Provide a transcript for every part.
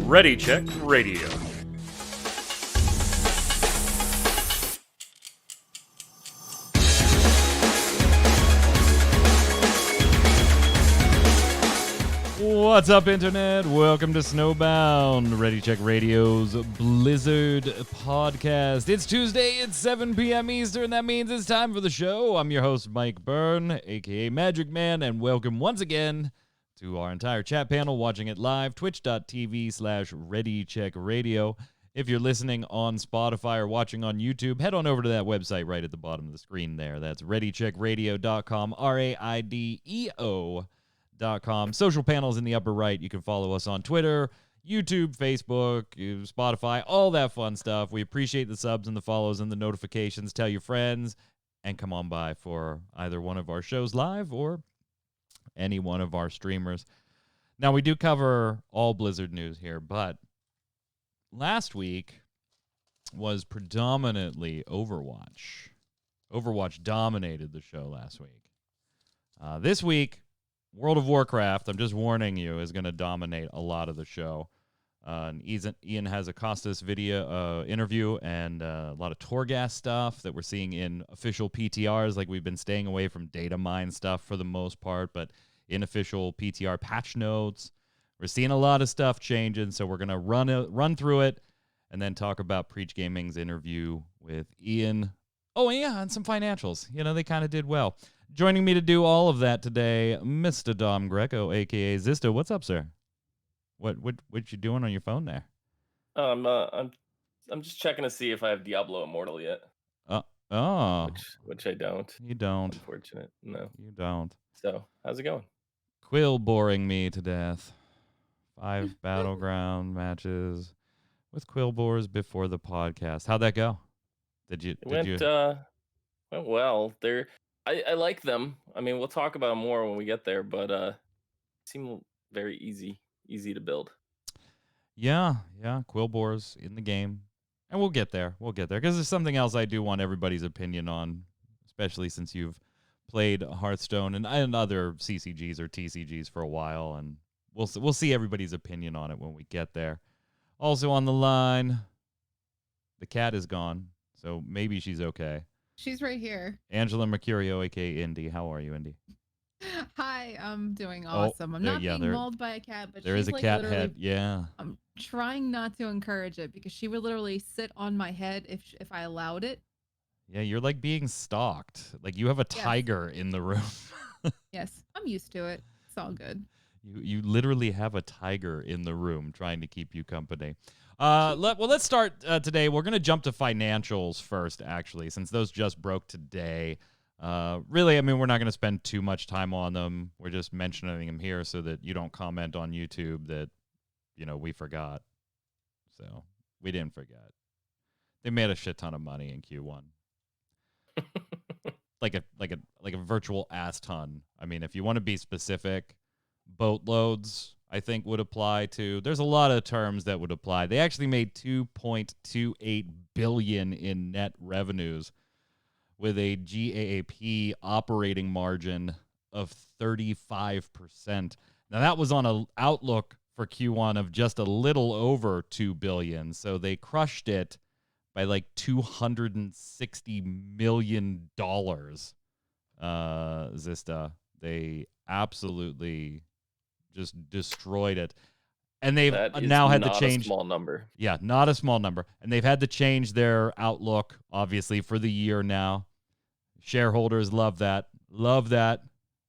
Ready Check Radio. What's up, Internet? Welcome to Snowbound, Ready Check Radio's Blizzard podcast. It's Tuesday, it's 7 p.m. Eastern. That means it's time for the show. I'm your host, Mike Byrne, a.k.a. Magic Man, and welcome once again to our entire chat panel, watching it live, twitch.tv/ReadyCheckRadio. If you're listening on Spotify or watching on YouTube, head on over to that website right at the bottom of the screen there. That's ReadyCheckRadio.com, RAIDEO.com. Social panels in the upper right. You can follow us on Twitter, YouTube, Facebook, Spotify, all that fun stuff. We appreciate the subs and the follows and the notifications. Tell your friends and come on by for either one of our shows live or any one of our streamers. Now, we do cover all Blizzard news here, but last week was predominantly Overwatch. Overwatch dominated the show last week. This week, World of Warcraft, I'm just warning you, is going to dominate a lot of the show. Ian Hazzikostas video interview and a lot of Torghast stuff that we're seeing in official PTRs. Like, we've been staying away from data mine stuff for the most part, but in official PTR patch notes, we're seeing a lot of stuff changing. So we're going to run through it and then talk about Preach Gaming's interview with Ian. Oh, yeah, and some financials. You know, they kind of did well. Joining me to do all of that today, Mr. Dom Greco, a.k.a. Zisto. What's up, sir? What you doing on your phone there? I'm just checking to see if I have Diablo Immortal yet. Which I don't. You don't. Unfortunate. No. You don't. So, how's it going? Quill boring me to death. 5 battleground matches with Quill bores before the podcast. How'd that go? It went well. I like them. I mean, we'll talk about them more when we get there, but seem very easy to build. Yeah, Quill bores in the game. And we'll get there. Because there's something else I do want everybody's opinion on, especially since you've played Hearthstone and other CCGs or TCGs for a while, and we'll see everybody's opinion on it when we get there. Also on the line, the cat is gone, so maybe she's okay. She's right here. Angela Mercurio, a.k.a. Indy. How are you, Indy? Hi, I'm doing awesome. I'm not being mauled by a cat, but there is a cat head. Yeah. I'm trying not to encourage it because she would literally sit on my head if I allowed it. Yeah, you're like being stalked. Like you have a tiger in the room. Yes, I'm used to it. It's all good. You literally have a tiger in the room trying to keep you company. Let's start today. We're going to jump to financials first, actually, since those just broke today. Really, I mean, we're not going to spend too much time on them. We're just mentioning them here so that you don't comment on YouTube that, we forgot. So we didn't forget. They made a shit ton of money in Q1. like a virtual ass ton. I mean, if you want to be specific, boatloads, I think, would apply to. There's a lot of terms that would apply. They actually made $2.28 billion in net revenues with a GAAP operating margin of 35%. Now, that was on an outlook for Q1 of just a little over $2 billion. So they crushed it by like $260 million. Zista. They absolutely just destroyed it. And they've now had to change. Not a small number. Yeah, not a small number. And they've had to change their outlook, obviously, for the year now. Shareholders love that. Love that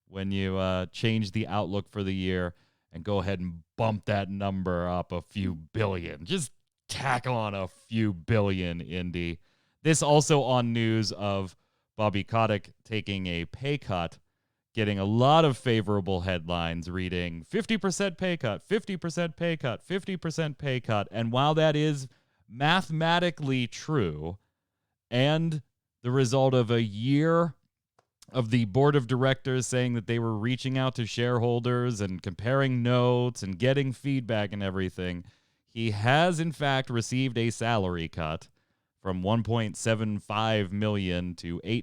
when you change the outlook for the year and go ahead and bump that number up a few billion. Just tack on a few billion, Indy. This also on news of Bobby Kotick taking a pay cut, getting a lot of favorable headlines reading 50% pay cut, 50% pay cut, 50% pay cut. And while that is mathematically true and the result of a year of the board of directors saying that they were reaching out to shareholders and comparing notes and getting feedback and everything, he has in fact received a salary cut from $1.75 million to a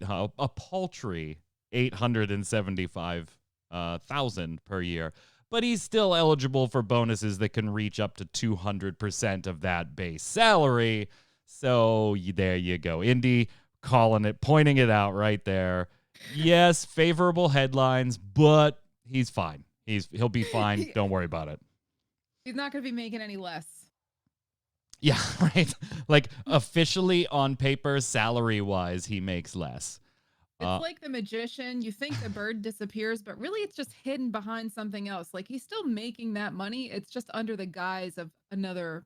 paltry $875 thousand per year. But he's still eligible for bonuses that can reach up to 200% of that base salary. So there you go. Indy calling it, pointing it out right there. Yes, favorable headlines, but he's fine. He'll be fine. Don't worry about it. He's not going to be making any less. Yeah, right. Like officially on paper, salary-wise, he makes less. It's like the magician. You think the bird disappears, but really it's just hidden behind something else. Like he's still making that money. It's just under the guise of another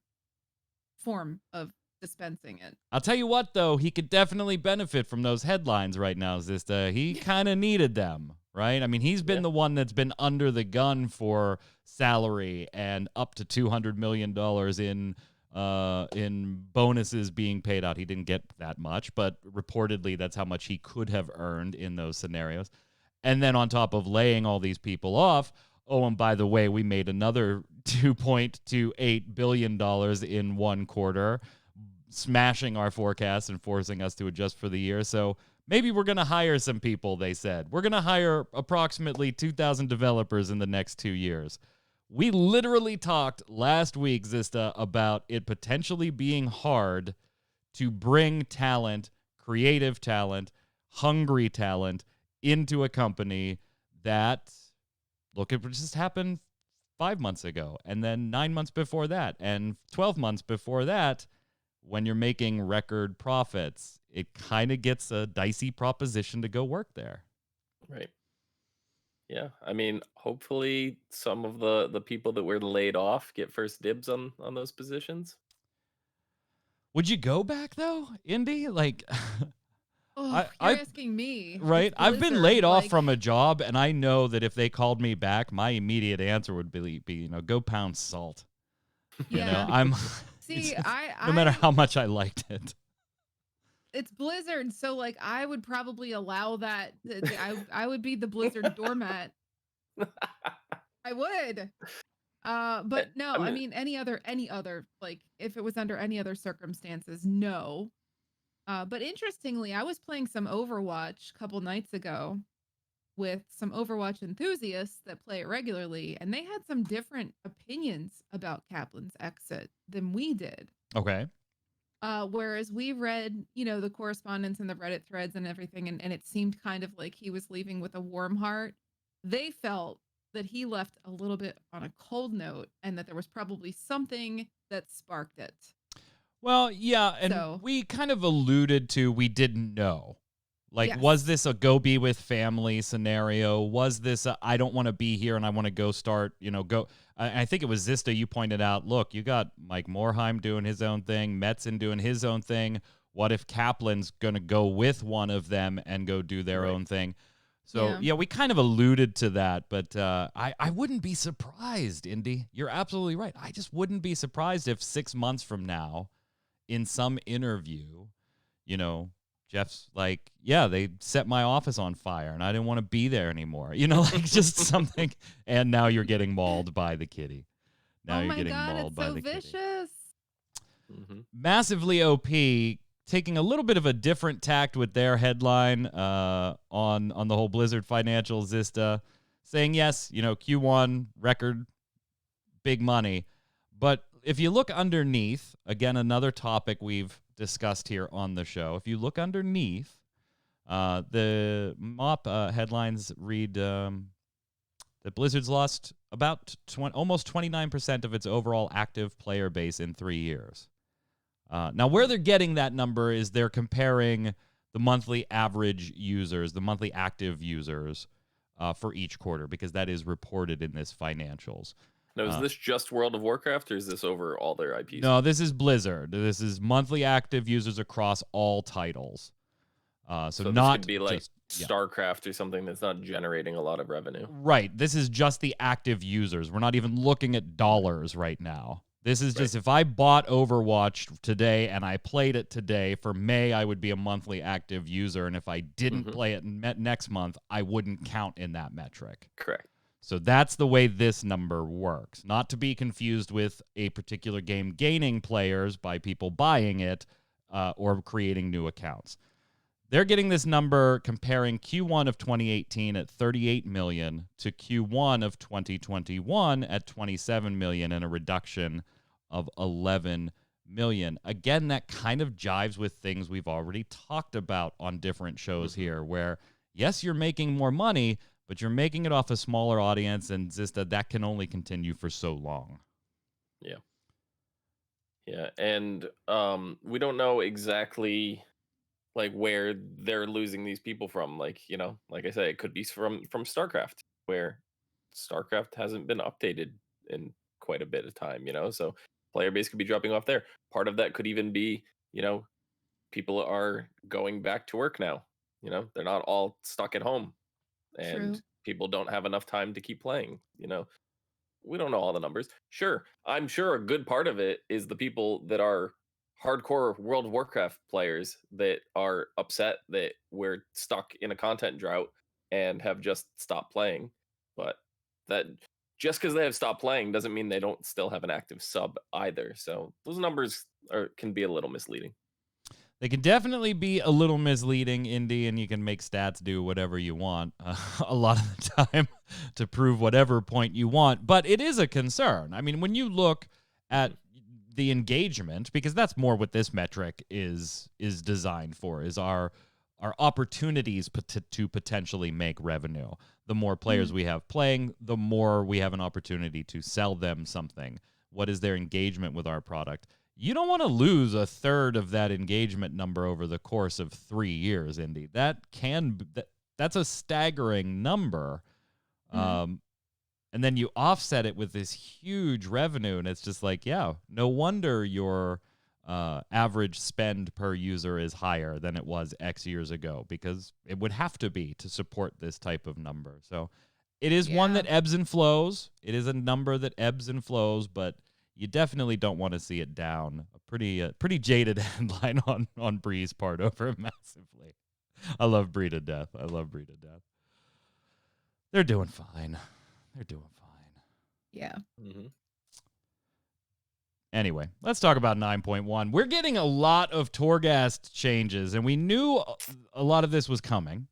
form of dispensing it. I'll tell you what, though, he could definitely benefit from those headlines right now, Zista. He kind of needed them, right? I mean, he's been the one that's been under the gun for salary and up to $200 million in bonuses being paid out. He didn't get that much, but reportedly that's how much he could have earned in those scenarios. And then on top of laying all these people off, oh, and by the way, we made another $2.28 billion in one quarter, smashing our forecast and forcing us to adjust for the year. So maybe we're going to hire some people, they said. We're going to hire approximately 2,000 developers in the next 2 years. We literally talked last week, Zista, about it potentially being hard to bring talent, creative talent, hungry talent into a company that, look at what just happened 5 months ago, and then 9 months before that, and 12 months before that. When you're making record profits, it kind of gets a dicey proposition to go work there. Right. Yeah, I mean, hopefully some of the people that were laid off get first dibs on those positions. Would you go back though, Indy? Like, you're asking me, right? I've been laid off from a job, and I know that if they called me back, my immediate answer would be go pound salt. Yeah, I'm. See, no matter how much I liked it. It's Blizzard, so like I would probably allow that. I would be the Blizzard doormat. I would. But no, I mean any other like if it was under any other circumstances, no. But interestingly, I was playing some Overwatch a couple nights ago with some Overwatch enthusiasts that play it regularly, and they had some different opinions about Kaplan's exit than we did. Okay. Whereas we read, the correspondence and the Reddit threads and everything, and it seemed kind of like he was leaving with a warm heart. They felt that he left a little bit on a cold note and that there was probably something that sparked it. Well, yeah, and we kind of alluded to we didn't know. Like, was this a go be with family scenario? Was this a, I don't want to be here and I want to go start, I think it was Zista, you pointed out, look, you got Mike Morheim doing his own thing, Metzen doing his own thing. What if Kaplan's going to go with one of them and go do their own thing? So, yeah, we kind of alluded to that, but I wouldn't be surprised, Indy. You're absolutely right. I just wouldn't be surprised if 6 months from now, in some interview, Jeff's like, yeah, they set my office on fire and I didn't want to be there anymore. Like just something. And now you're getting mauled by the kitty. Now you're getting mauled by the vicious. Kitty. Mm-hmm. Massively OP, taking a little bit of a different tact with their headline on the whole Blizzard financial Zista, saying, yes, Q1 record, big money. But if you look underneath, again, another topic we've discussed here on the show. If you look underneath, the MOP headlines read that Blizzard's lost about almost 29% of its overall active player base in 3 years. Now, where they're getting that number is they're comparing the monthly average users, the monthly active users for each quarter, because that is reported in this financials. Now, is this just World of Warcraft, or is this over all their IPs? No, this is Blizzard. This is monthly active users across all titles. So not this could be like StarCraft or something that's not generating a lot of revenue. Right. This is just the active users. We're not even looking at dollars right now. This is just if I bought Overwatch today and I played it today, for May, I would be a monthly active user. And if I didn't play it next month, I wouldn't count in that metric. Correct. So that's the way this number works. Not to be confused with a particular game gaining players by people buying it or creating new accounts. They're getting this number comparing Q1 of 2018 at 38 million to Q1 of 2021 at 27 million, and a reduction of 11 million. Again, that kind of jives with things we've already talked about on different shows here, where yes, you're making more money, but you're making it off a smaller audience, and just that can only continue for so long. Yeah, and we don't know exactly like where they're losing these people from. Like, you know, like I said, it could be from StarCraft, where StarCraft hasn't been updated in quite a bit of time, you know, so player base could be dropping off there. Part of that could even be, you know, people are going back to work now. You know, they're not all stuck at home, and True. people don't have enough time to keep playing, you know. We don't know all the numbers. Sure, I'm sure a good part of it is the people that are hardcore World of Warcraft players that are upset that we're stuck in a content drought and have just stopped playing. But that just because they have stopped playing doesn't mean they don't still have an active sub either. So those numbers can be a little misleading. They can definitely be a little misleading, Indy, and you can make stats do whatever you want a lot of the time to prove whatever point you want. But it is a concern. I mean, when you look at the engagement, because that's more what this metric is designed for, is our opportunities to potentially make revenue. The more players we have playing, the more we have an opportunity to sell them something. What is their engagement with our product? You don't want to lose a third of that engagement number over the course of 3 years, Indy. That's a staggering number. And then you offset it with this huge revenue, and it's just like, yeah, no wonder your average spend per user is higher than it was X years ago, because it would have to be to support this type of number. So it is one that ebbs and flows. It is a number that ebbs and flows, but you definitely don't want to see it down. A pretty jaded headline on Bree's part over it massively. I love Bree to death. They're doing fine. Yeah. Anyway, let's talk about 9.1. We're getting a lot of Torghast changes, and we knew a lot of this was coming.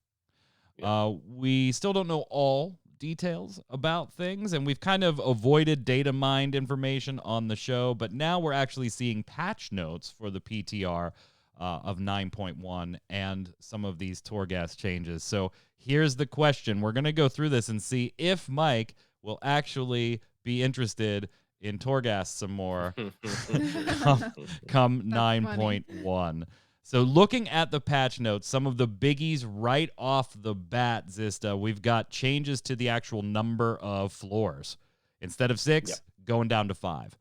We still don't know all details about things, and we've kind of avoided data mined information on the show, but now we're actually seeing patch notes for the PTR of 9.1 and some of these Torghast changes. So here's the question. We're going to go through this and see if Mike will actually be interested in Torghast some more come 9.1. So looking at the patch notes, some of the biggies right off the bat, Zista, we've got changes to the actual number of floors. Instead of 6, going down to 5.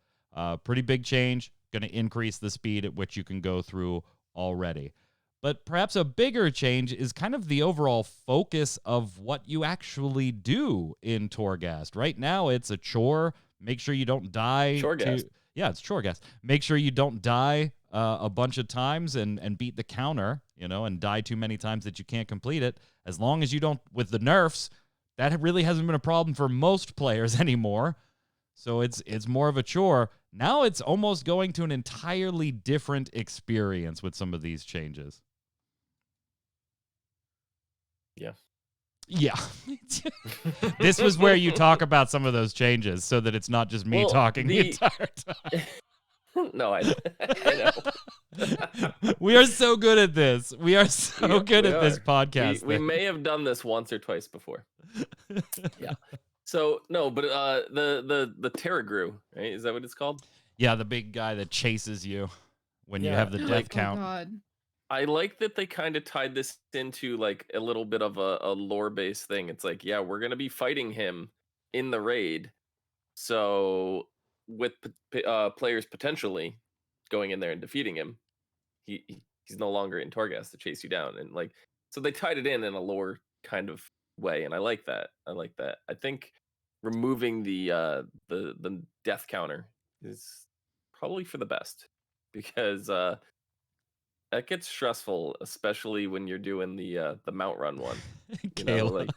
Pretty big change, going to increase the speed at which you can go through already. But perhaps a bigger change is kind of the overall focus of what you actually do in Torghast. Right now, it's a chore. Make sure you don't die. It's Torghast. Make sure you don't die a bunch of times and beat the counter, you know, and die too many times that you can't complete it. As long as you don't, with the nerfs, that really hasn't been a problem for most players anymore. So it's more of a chore. Now it's almost going to an entirely different experience with some of these changes. Yeah. This was where you talk about some of those changes so that it's not just me talking the entire time. No, I know. We are so good at this. We are so good at this podcast. We may have done this once or twice before. So no, but the Terragru, right? Is that what it's called? Yeah, the big guy that chases you when you have the death count. Oh God. I like that they kind of tied this into like a little bit of a lore-based thing. It's like, yeah, we're gonna be fighting him in the raid, so with players potentially going in there and defeating him, he's no longer in Torghast to chase you down, and like, so they tied it in a lore kind of way, and I like that. I think removing the death counter is probably for the best, because that gets stressful, especially when you're doing the Mount Run one. You know, like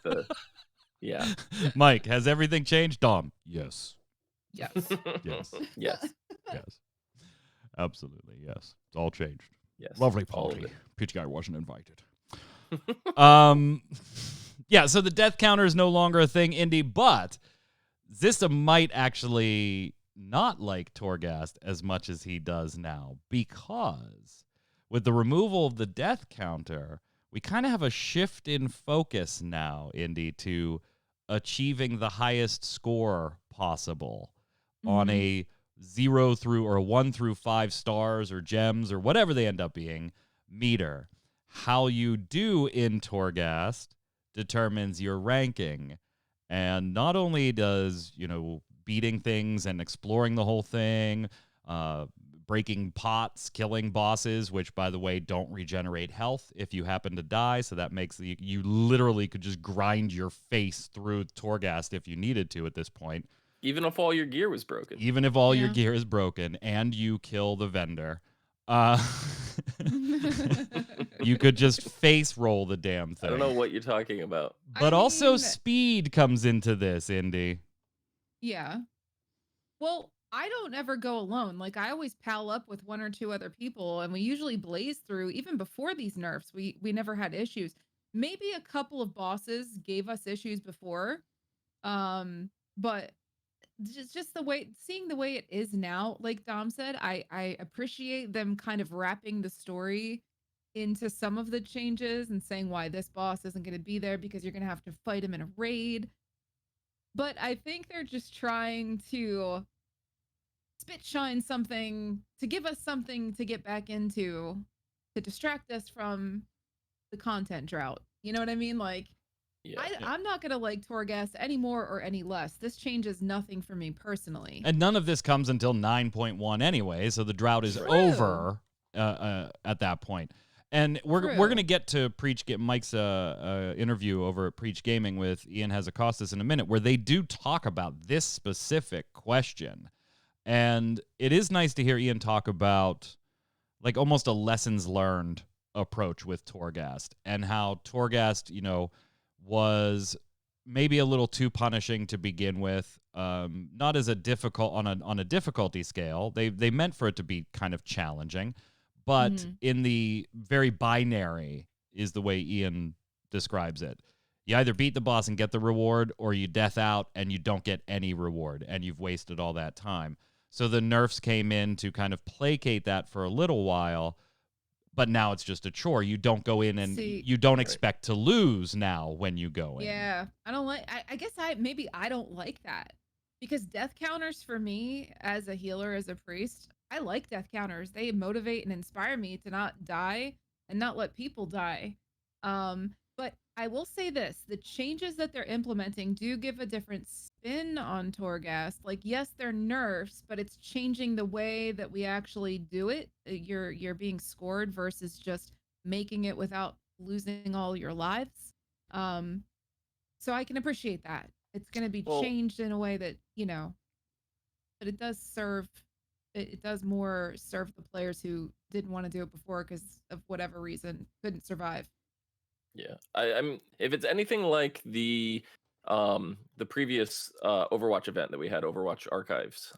Mike, has everything changed? Dom, yes. Yes. Yes. Absolutely, yes. It's all changed. Yes. Lovely party. PTI wasn't invited. Yeah, so the death counter is no longer a thing, Indy, but Zista might actually not like Torghast as much as he does now, because with the removal of the death counter, we kind of have a shift in focus now, Indy, to achieving the highest score possible on a 0 through or 1 through 5 stars or gems or whatever they end up being meter. How you do in Torghast determines your ranking. And not only does, beating things and exploring the whole thing, breaking pots, killing bosses, which, by the way, don't regenerate health if you happen to die. So that makes you literally could just grind your face through Torghast if you needed to at this point. Even if all your gear was broken. Even if all your gear is broken and you kill the vendor. You could just face roll the damn thing. I don't know what you're talking about. But also speed comes into this, Indy. Yeah. Well, I don't ever go alone. Like, I always pal up with 1 or 2 other people, and we usually blaze through. Even before these nerfs, we never had issues. Maybe a couple of bosses gave us issues before, but just seeing the way it is now, like Dom said, I appreciate them kind of wrapping the story into some of the changes and saying why this boss isn't going to be there because you're going to have to fight him in a raid. But I think they're just trying to spit shine something to give us something to get back into, to distract us from the content drought. You know what I mean? Like, I'm not going to like Torghast any more or any less. This changes nothing for me personally. And none of this comes until 9.1 anyway, so the drought is over at that point. And we're going to get to Mike's interview over at Preach Gaming with Ian Hazzikostas in a minute, where they do talk about this specific question. And it is nice to hear Ian talk about like almost a lessons learned approach with Torghast, and how Torghast, was maybe a little too punishing to begin with. Not as a difficult on a difficulty scale. They meant for it to be kind of challenging. But in the very binary is the way Ian describes it. You either beat the boss and get the reward, or you death out and you don't get any reward, and you've wasted all that time. So the nerfs came in to kind of placate that for a little while, but now it's just a chore. You don't go in and you don't expect to lose now when you go in. Yeah, I don't like, I guess I don't like that, because death counters for me as a healer, as a priest, I like death counters. They motivate and inspire me to not die and not let people die. But I will say this, the changes that they're implementing do give a different spin on Torghast. Like, yes, they're nerfs, but it's changing the way that we actually do it. You're being scored versus just making it without losing all your lives. So I can appreciate that. It's going to be changed in a way that, but it does serve, it does more serve the players who didn't want to do it before because of whatever reason, couldn't survive. Yeah, I'm. If it's anything like the previous Overwatch event that we had, Overwatch Archives,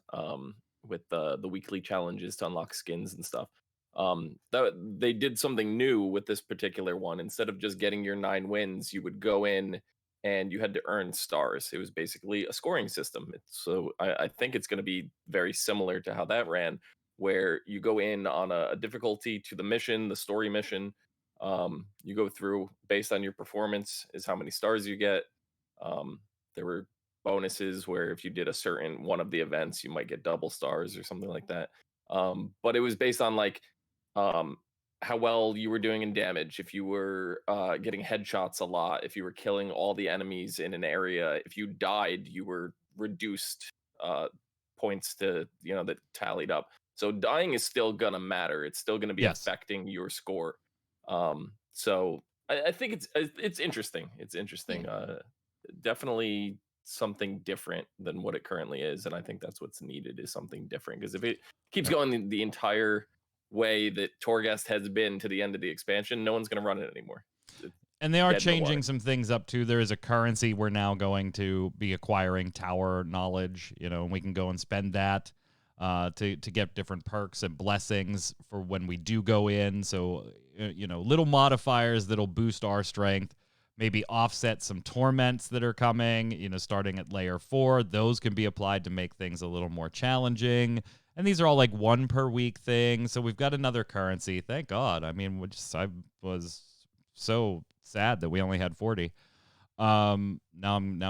with the weekly challenges to unlock skins and stuff, that they did something new with this particular one. Instead of just getting your 9 wins, you would go in and you had to earn stars. It was basically a scoring system. So I think it's going to be very similar to how that ran, where you go in on a difficulty to the mission, the story mission. You go through based on your performance is how many stars you get. There were bonuses where if you did a certain one of the events, you might get double stars or something like that. But it was based on like how well you were doing in damage, if you were getting headshots a lot, if you were killing all the enemies in an area, if you died, you were reduced points to that tallied up. So dying is still gonna matter. It's still gonna be affecting your score. So I think it's interesting. It's interesting. Definitely something different than what it currently is, and I think that's what's needed, is something different. Because if it keeps going the entire way that Torghast has been to the end of the expansion, no one's going to run it anymore. And they are changing some things up too. There is a currency we're now going to be acquiring, tower knowledge, and we can go and spend that to get different perks and blessings for when we do go in. So little modifiers that'll boost our strength, maybe offset some torments that are coming, starting at layer 4. Those can be applied to make things a little more challenging. And these are all like 1 per week things. So we've got another currency. Thank God. I mean, I was so sad that we only had 40. Now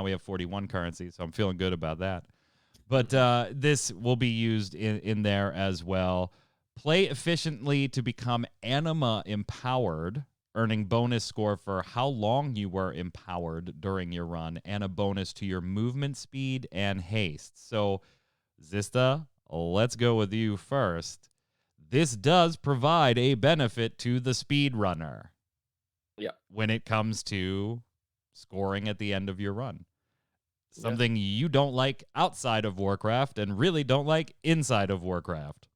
we have 41 currencies, so I'm feeling good about that. But this will be used in there as well. Play efficiently to become anima empowered, earning bonus score for how long you were empowered during your run, and a bonus to your movement speed and haste. So, Zista, let's go with you first. This does provide a benefit to the speedrunner. Yeah. When it comes to scoring at the end of your run. Something you don't like outside of Warcraft and really don't like inside of Warcraft.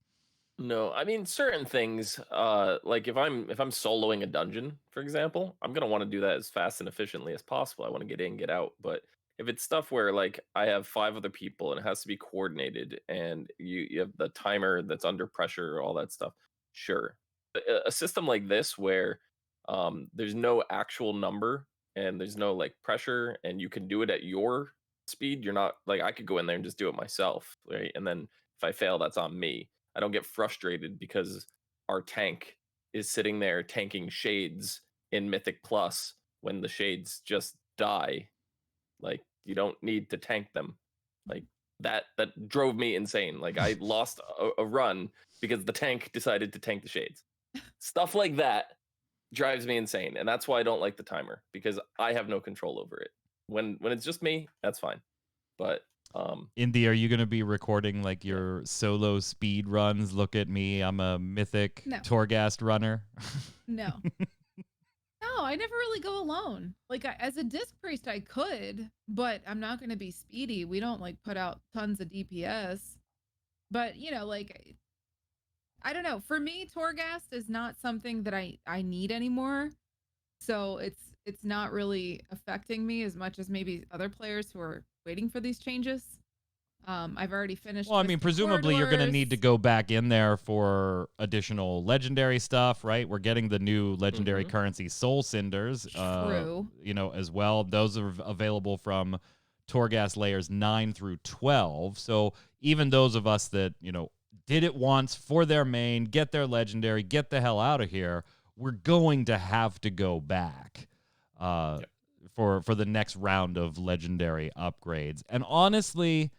No, I mean certain things. Like if I'm soloing a dungeon, for example, I'm gonna want to do that as fast and efficiently as possible. I want to get in, get out. But if it's stuff where like I have 5 other people and it has to be coordinated, and you have the timer that's under pressure, all that stuff. Sure, a system like this where there's no actual number and there's no like pressure, and you can do it at your speed. You're not like I could go in there and just do it myself, right? And then if I fail, that's on me. I don't get frustrated because our tank is sitting there tanking shades in Mythic Plus when the shades just die. Like you don't need to tank them. Like that drove me insane. Like I lost a run because the tank decided to tank the shades. Stuff like that drives me insane, and that's why I don't like the timer, because I have no control over it. When it's just me, that's fine. But Indy, are you going to be recording like your solo speed runs? Look at me, I'm a mythic Torghast runner. No. No, I never really go alone. Like as a disc priest, I could, but I'm not going to be speedy. We don't like put out tons of DPS. But like I don't know. For me, Torghast is not something that I need anymore. So it's not really affecting me as much as maybe other players who are waiting for these changes. I've already finished. Well, I mean, presumably you're going to need to go back in there for additional legendary stuff, right? We're getting the new legendary currency Soul Cinders, True. As well. Those are available from Torghast layers 9 through 12. So even those of us that, did it once for their main, get their legendary, get the hell out of here, we're going to have to go back for the next round of legendary upgrades. And honestly,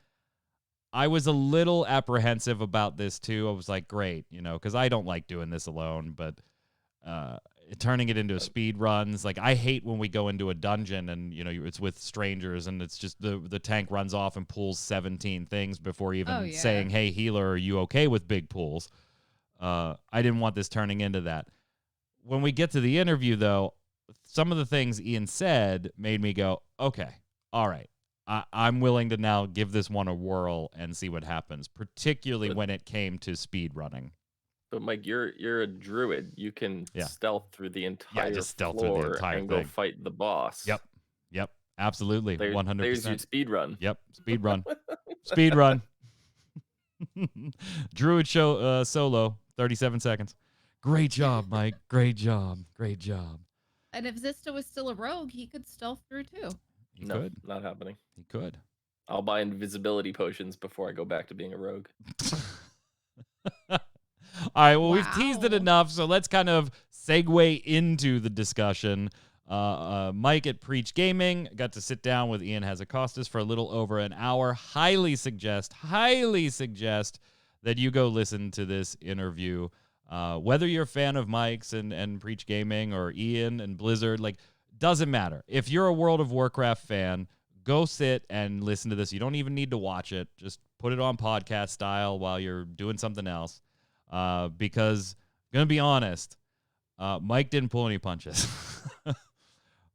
I was a little apprehensive about this too. I was like, great, because I don't like doing this alone, but turning it into a speed runs, like I hate when we go into a dungeon and it's with strangers and it's just the tank runs off and pulls 17 things before even saying, hey healer, are you okay with big pulls? I didn't want this turning into that. When we get to the interview though, some of the things Ian said made me go, okay, all right, I'm willing to now give this one a whirl and see what happens, particularly when it came to speed running. But Mike, you're a druid. You can stealth through the entire just stealth floor through the entire and thing. Go fight the boss. Yep, absolutely, 100%. There's your speed run. Yep, speed run, speed run. Druid show solo, 37 seconds. Great job, Mike. Great job. Great job. And if Zista was still a rogue, he could stealth through too. He could. Not happening. He could. I'll buy invisibility potions before I go back to being a rogue. All right, well, we've teased it enough, so let's kind of segue into the discussion. Mike at Preach Gaming got to sit down with Ian Hazzikostas for a little over an hour. Highly suggest that you go listen to this interview. Whether you're a fan of Mike's and Preach Gaming or Ian and Blizzard, like, doesn't matter. If you're a World of Warcraft fan, go sit and listen to this. You don't even need to watch it. Just put it on podcast style while you're doing something else. Because, I'm going to be honest, Mike didn't pull any punches.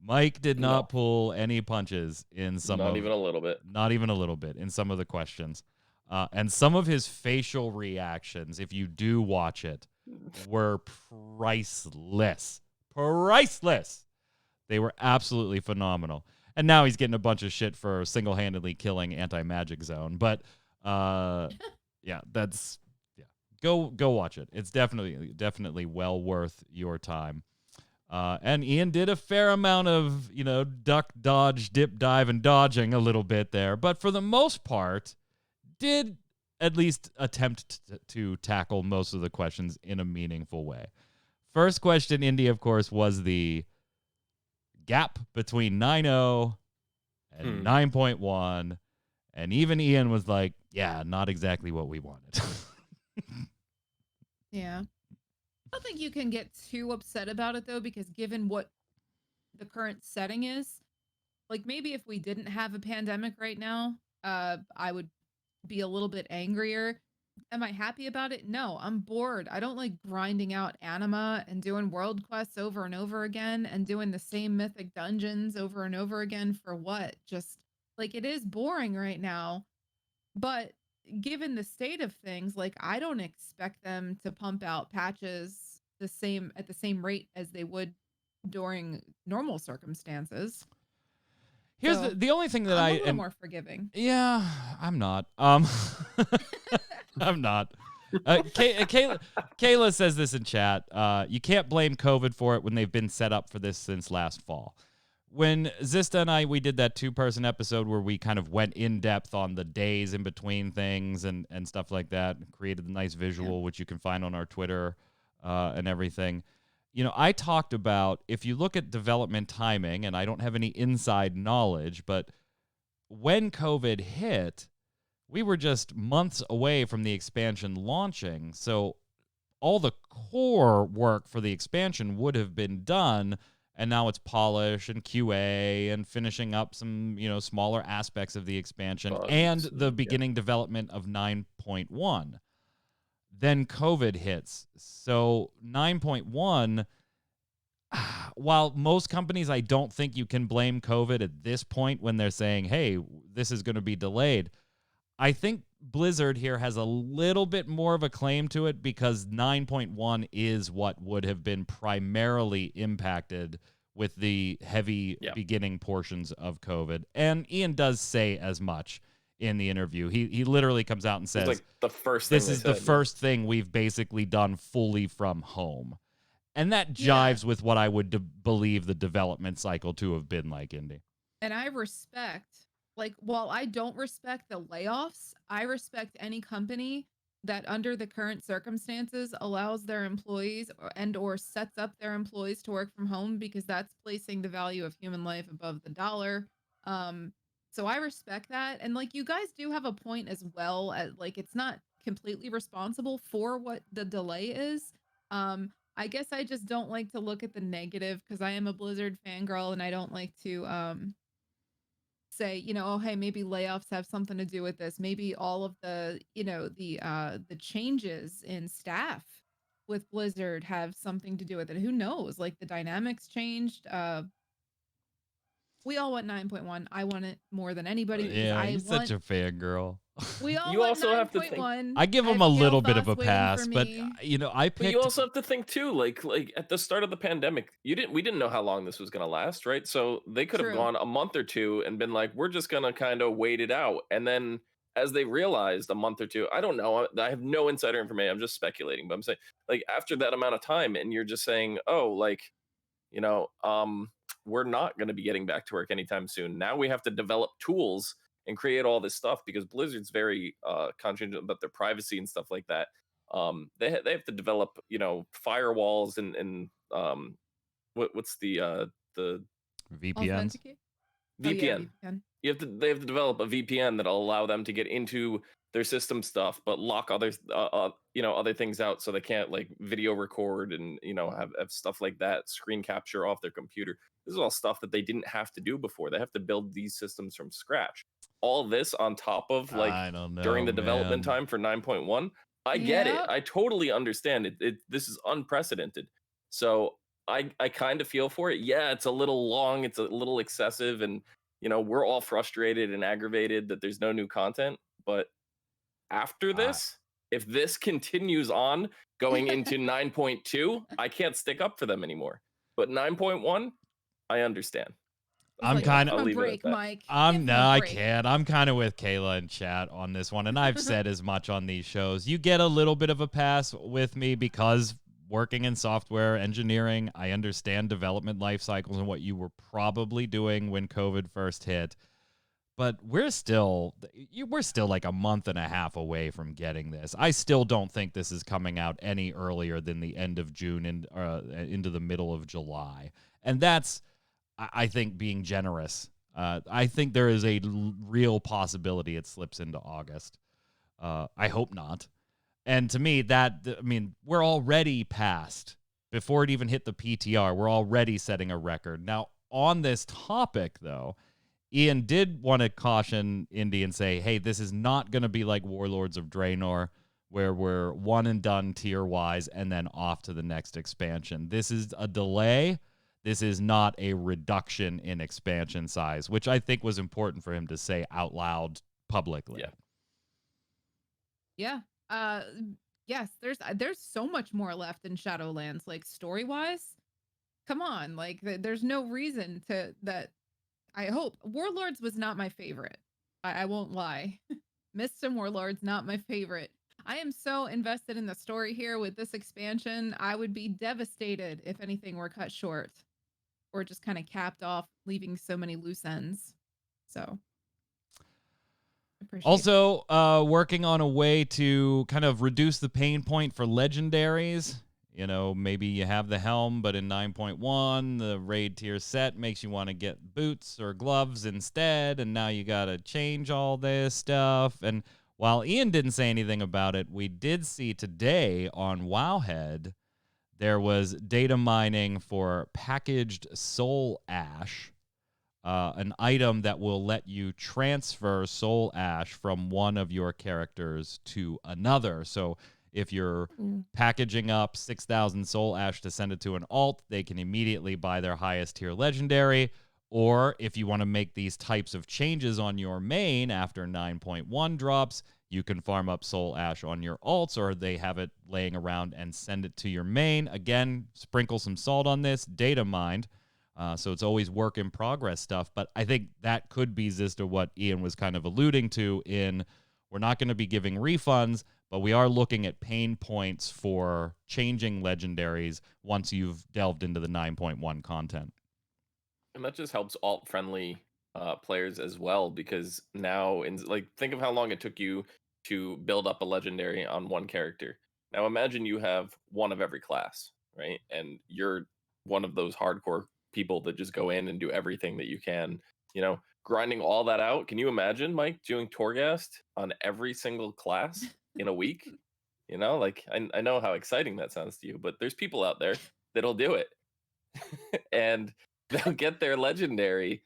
Mike did not pull any punches in some Not even a little bit. Not even a little bit in some of the questions. And some of his facial reactions, if you do watch it, were priceless. Priceless. They were absolutely phenomenal. And now he's getting a bunch of shit for single-handedly killing Anti-Magic Zone. But, go watch it. It's definitely well worth your time. And Ian did a fair amount of, duck, dodge, dip, dive, and dodging a little bit there. But for the most part, did at least attempt to tackle most of the questions in a meaningful way. First question, Indy, of course, was the gap between 9.0 and 9.1. And even Ian was like, yeah, not exactly what we wanted. Yeah. I don't think you can get too upset about it, though, because given what the current setting is, like maybe if we didn't have a pandemic right now, I would be a little bit angrier. Am I happy about it? No, I'm bored. I don't like grinding out anima and doing world quests over and over again and doing the same mythic dungeons over and over again for what? Just like it is boring right now. But given the state of things, like I don't expect them to pump out patches at the same rate as they would during normal circumstances. Here's So, the only thing that I'm a little more forgiving. Yeah, I'm not. I'm not. Kayla says this in chat. You can't blame COVID for it when they've been set up for this since last fall. When Zista and we did that 2-person episode where we kind of went in depth on the days in between things and stuff like that, created a nice visual, which you can find on our Twitter and everything. I talked about, if you look at development timing, and I don't have any inside knowledge, but when COVID hit, we were just months away from the expansion launching. So all the core work for the expansion would have been done, and now it's polish and QA and finishing up some, smaller aspects of the expansion and the beginning development of 9.1. Then COVID hits. So 9.1, while most companies, I don't think you can blame COVID at this point when they're saying, hey, this is going to be delayed. I think Blizzard here has a little bit more of a claim to it because 9.1 is what would have been primarily impacted with the heavy beginning portions of COVID. And Ian does say as much in the interview. He literally comes out and says, like the first this is the first thing we've basically done fully from home. And that jives with what I would believe the development cycle to have been like, Indy. And I respect, while I don't respect the layoffs, I respect any company that under the current circumstances allows their employees or sets up their employees to work from home, because that's placing the value of human life above the dollar. So I respect that. And you guys do have a point as well, at it's not completely responsible for what the delay is. I guess I just don't like to look at the negative because I am a Blizzard fangirl and I don't like to say, oh, hey, maybe layoffs have something to do with this. Maybe all of the, the changes in staff with Blizzard have something to do with it. Who knows? The dynamics changed. We all want 9.1. I want it more than anybody. Yeah, you're such a fangirl. We all want 9.1. I give them a little bit of a pass, but I picked. But you also have to think too, like at the start of the pandemic, we didn't know how long this was going to last, right? So they could have gone a month or two and been like, we're just going to kind of wait it out, and then as they realized a month or two, I don't know, I have no insider information, I'm just speculating, but I'm saying after that amount of time, and you're just saying, oh, we're not going to be getting back to work anytime soon. Now we have to develop tools and create all this stuff because Blizzard's very conscious about their privacy and stuff like that. They have to develop, firewalls and what's the VPNs? VPN. They have to develop a VPN that'll allow them to get into their system stuff, but lock other things out so they can't video record and have stuff like that, screen capture off their computer. This is all stuff that they didn't have to do before. They have to build these systems from scratch. All this on top of I don't know, during the development time for 9.1. I get it. I totally understand it. This is unprecedented. So I kind of feel for it. Yeah, it's a little long. It's a little excessive, and we're all frustrated and aggravated that there's no new content. But after this, if this continues on going into 9.2, I can't stick up for them anymore. But 9.1, I understand. I'm like, kind give of. him I'll a leave it at break, that. Mike. I'm Give him no, a I break. can't. I'm kind of with Kayla and chat on this one, and I've said as much on these shows. You get a little bit of a pass with me because working in software engineering, I understand development life cycles and what you were probably doing when COVID first hit. But we're still like a month and a half away from getting this. I still don't think this is coming out any earlier than the end of June and into the middle of July, and that's, I think, being generous. I think there is a real possibility it slips into August. I hope not. And to me, we're already past, before it even hit the PTR, we're already setting a record. Now, on this topic, though, Ian did want to caution Indy and say, hey, this is not going to be like Warlords of Draenor, where we're one and done tier-wise and then off to the next expansion. This is a delay. This is not a reduction in expansion size, which I think was important for him to say out loud publicly. Yeah. Yes, there's so much more left in Shadowlands, like story-wise. Come on, like there's no reason to that. I hope Warlords was not my favorite. I won't lie. Mists and Warlords, not my favorite. I am so invested in the story here with this expansion. I would be devastated if anything were cut short or just kind of capped off, leaving so many loose ends. So appreciate Also, working on a way to kind of reduce the pain point for legendaries. You know, maybe you have the helm, but in 9.1, the raid tier set makes you want to get boots or gloves instead, and now you got to change all this stuff. And while Ian didn't say anything about it, we did see today on Wowhead, there was data mining for packaged soul ash, an item that will let you transfer soul ash from one of your characters to another. So if you're packaging up 6,000 soul ash to send it to an alt, they can immediately buy their highest tier legendary. Or if you want to make these types of changes on your main after 9.1 drops, you can farm up soul ash on your alts, or they have it laying around and send it to your main. Again, sprinkle some salt on this, data mined. So it's always work in progress stuff. But I think that could be Zista what Ian was kind of alluding to in, we're not going to be giving refunds, but we are looking at pain points for changing legendaries once you've delved into the 9.1 content. And that just helps alt-friendly players as well, because now, think of how long it took you to build up a legendary on one character. Now imagine you have one of every class, right? And you're one of those hardcore people that just go in and do everything that you can, grinding all that out. Can you imagine, Mike, doing Torghast on every single class in a week? I know how exciting that sounds to you, but there's people out there that'll do it. And they'll get their legendary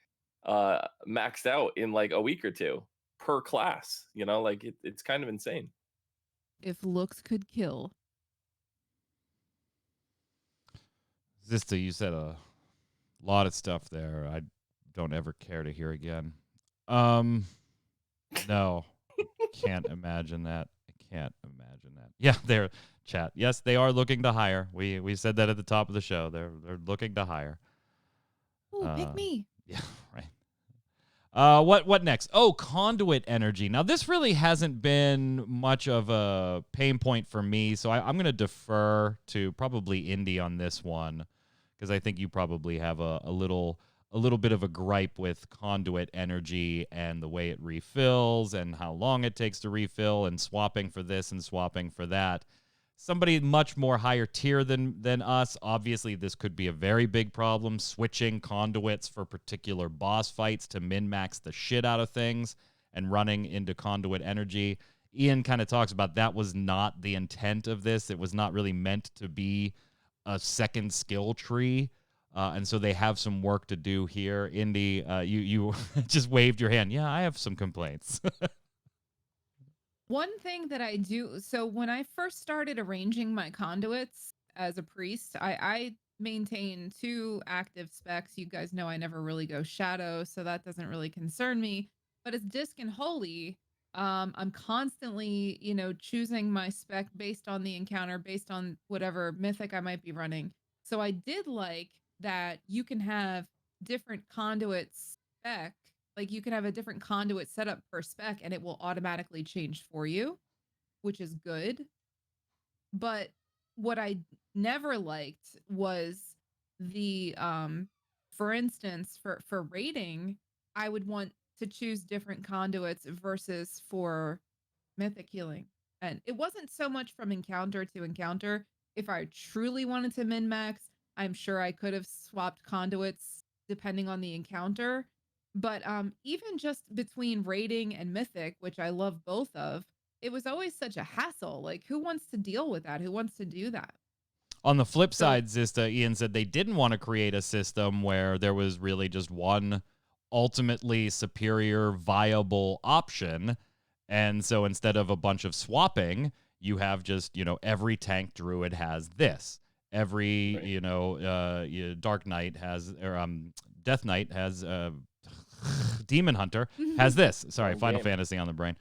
maxed out in like a week or two per class. It's kind of insane. If looks could kill. Zista, you said a lot of stuff there I don't ever care to hear again. No, can't imagine that. I can't imagine that. Yeah, they're chat. Yes, they are looking to hire. We said that at the top of the show. They're looking to hire. Oh, pick me. Yeah, right. What next? Oh, Conduit Energy. Now, this really hasn't been much of a pain point for me, so I'm going to defer to probably Indy on this one, because I think you probably have a little bit of a gripe with Conduit Energy and the way it refills and how long it takes to refill and swapping for this and swapping for that. Somebody much more higher tier than us, obviously this could be a very big problem, switching conduits for particular boss fights to min-max the shit out of things and running into Conduit Energy. Ian kind of talks about that was not the intent of this. It was not really meant to be a second skill tree. And so they have some work to do here. Indy, you just waved your hand. Yeah, I have some complaints. One thing that I do, so when I first started arranging my conduits as a priest, I maintain 2 active specs. You guys know I never really go shadow, so that doesn't really concern me. But as disc and holy, I'm constantly, choosing my spec based on the encounter, based on whatever mythic I might be running. So I did like that you can have different conduit spec. Like you can have a different conduit setup per spec and it will automatically change for you, which is good. But what I never liked was the for instance, for raiding, I would want to choose different conduits versus for mythic healing. And it wasn't so much from encounter to encounter. If I truly wanted to min max, I'm sure I could have swapped conduits depending on the encounter. But even just between raiding and mythic, which I love both of, it was always such a hassle. Like, who wants to deal with that? Who wants to do that? On the flip side, Zista, Ian said they didn't want to create a system where there was really just one ultimately superior viable option. And so instead of a bunch of swapping, you have just, every tank druid has this. Every, Right. Dark Knight has, or Death Knight has, Demon Hunter has this. Sorry, Wrong Final game. Fantasy on the brain.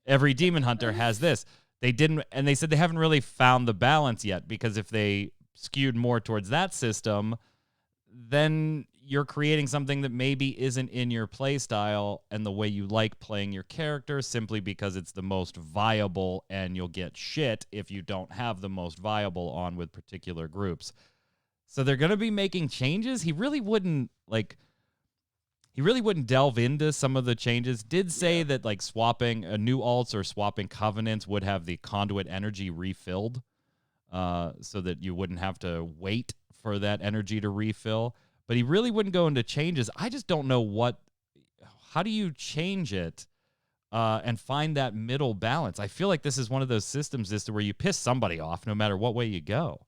Every Demon Hunter has this. They didn't, and they said they haven't really found the balance yet, because if they skewed more towards that system, then you're creating something that maybe isn't in your play style and the way you like playing your character, simply because it's the most viable, and you'll get shit if you don't have the most viable on with particular groups. So they're going to be making changes. He really wouldn't delve into some of the changes. Did say that like swapping new alts or swapping covenants would have the conduit energy refilled, so that you wouldn't have to wait for that energy to refill. But he really wouldn't go into changes. I just don't know how do you change it and find that middle balance? I feel like this is one of those systems where you piss somebody off no matter what way you go.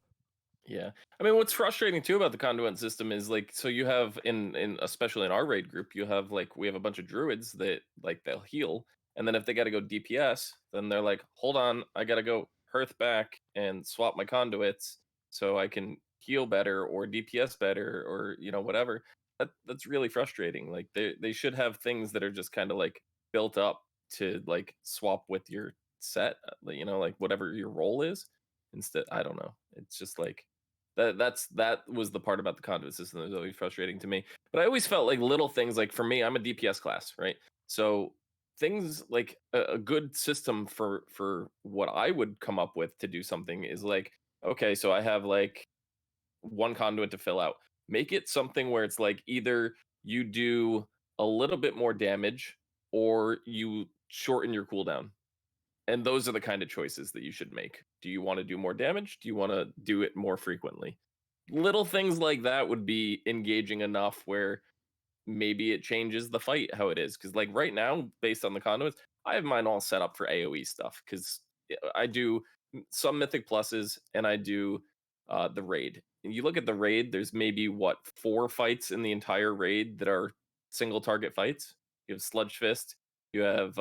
Yeah. I mean, what's frustrating too about the conduit system is like, so you have in especially in our raid group, you have like, we have a bunch of druids that like they'll heal. And then if they got to go DPS, then they're like, hold on, I got to go hearth back and swap my conduits so I can heal better or DPS better or, whatever. That's really frustrating. Like they should have things that are just kind of like built up to like swap with your set, like whatever your role is. Instead, I don't know. It's just like, that was the part about the conduit system that was always frustrating to me. But I always felt like little things, like for me, I'm a DPS class, right? So things like a good system for what I would come up with to do something is like, okay, so I have like one conduit to fill out. Make it something where it's like either you do a little bit more damage or you shorten your cooldown. And those are the kind of choices that you should make. Do you want to do more damage? Do you want to do it more frequently? Little things like that would be engaging enough where maybe it changes the fight how it is. Because like right now, based on the conduits, I have mine all set up for AoE stuff because I do some mythic pluses and I do the raid. And you look at the raid, there's maybe 4 fights in the entire raid that are single target fights. You have Sludge Fist, you have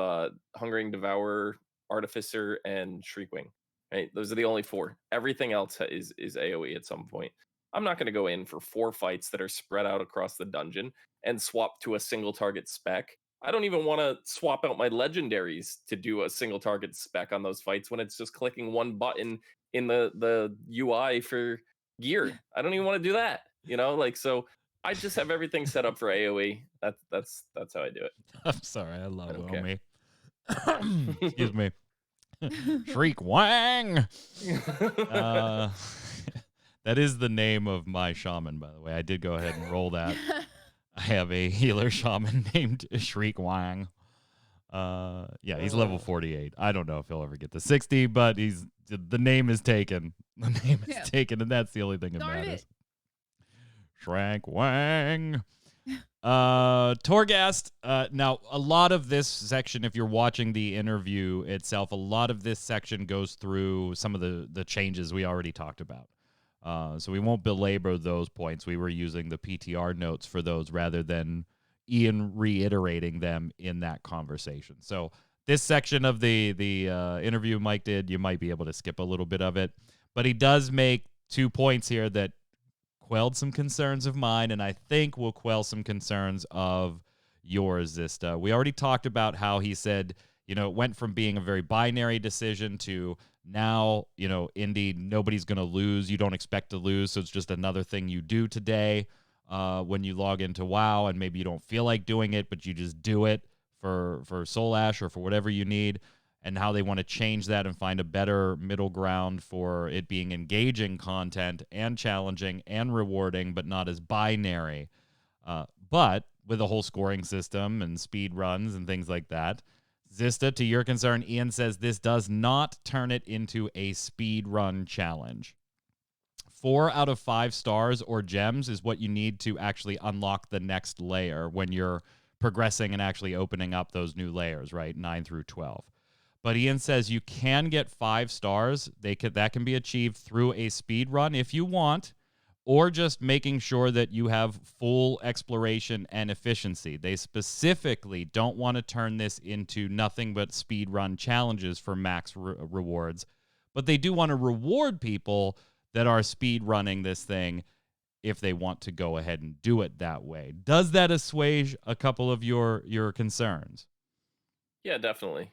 Hungering Devourer, Artificer, and Shriekwing. Right, those are the only 4. Everything else is AoE at some point. I'm not going to go in for 4 fights that are spread out across the dungeon and swap to a single target spec. I don't even want to swap out my legendaries to do a single target spec on those fights when it's just clicking one button in the UI for gear. I don't even want to do that. So I just have everything set up for AoE. That's how I do it. I'm sorry, I love I don't care. me. Excuse me. Shriek Wang. That is the name of my shaman, by the way. I did go ahead and roll that. I have a healer shaman named Shriek Wang. He's level 48. I don't know if he'll ever get to 60, but the name is taken. The name is taken, and that's the only thing that matters. Shrank Wang. Torghast. Now, a lot of this section, if you're watching the interview itself, a lot of this section goes through some of the changes we already talked about. So we won't belabor those points. We were using the PTR notes for those rather than Ian reiterating them in that conversation. So this section of the interview Mike did, you might be able to skip a little bit of it. But he does make 2 points here that quelled some concerns of mine, and I think will quell some concerns of yours, Zista. We already talked about how he said, it went from being a very binary decision to now, Indy, nobody's going to lose. You don't expect to lose, so it's just another thing you do today. when you log into WoW, and maybe you don't feel like doing it, but you just do it for Soul Ash or for whatever you need, and how they want to change that and find a better middle ground for it being engaging content and challenging and rewarding, but not as binary. But with a whole scoring system and speed runs and things like that. Zista, to your concern, Ian says this does not turn it into a speed run challenge. 4 out of 5 stars or gems is what you need to actually unlock the next layer when you're progressing and actually opening up those new layers, right? 9 through 12. But Ian says you can get 5 stars. That can be achieved through a speed run if you want, or just making sure that you have full exploration and efficiency. They specifically don't want to turn this into nothing but speed run challenges for max rewards, but they do want to reward people that are speed running this thing if they want to go ahead and do it that way. Does that assuage a couple of your concerns? Yeah, definitely.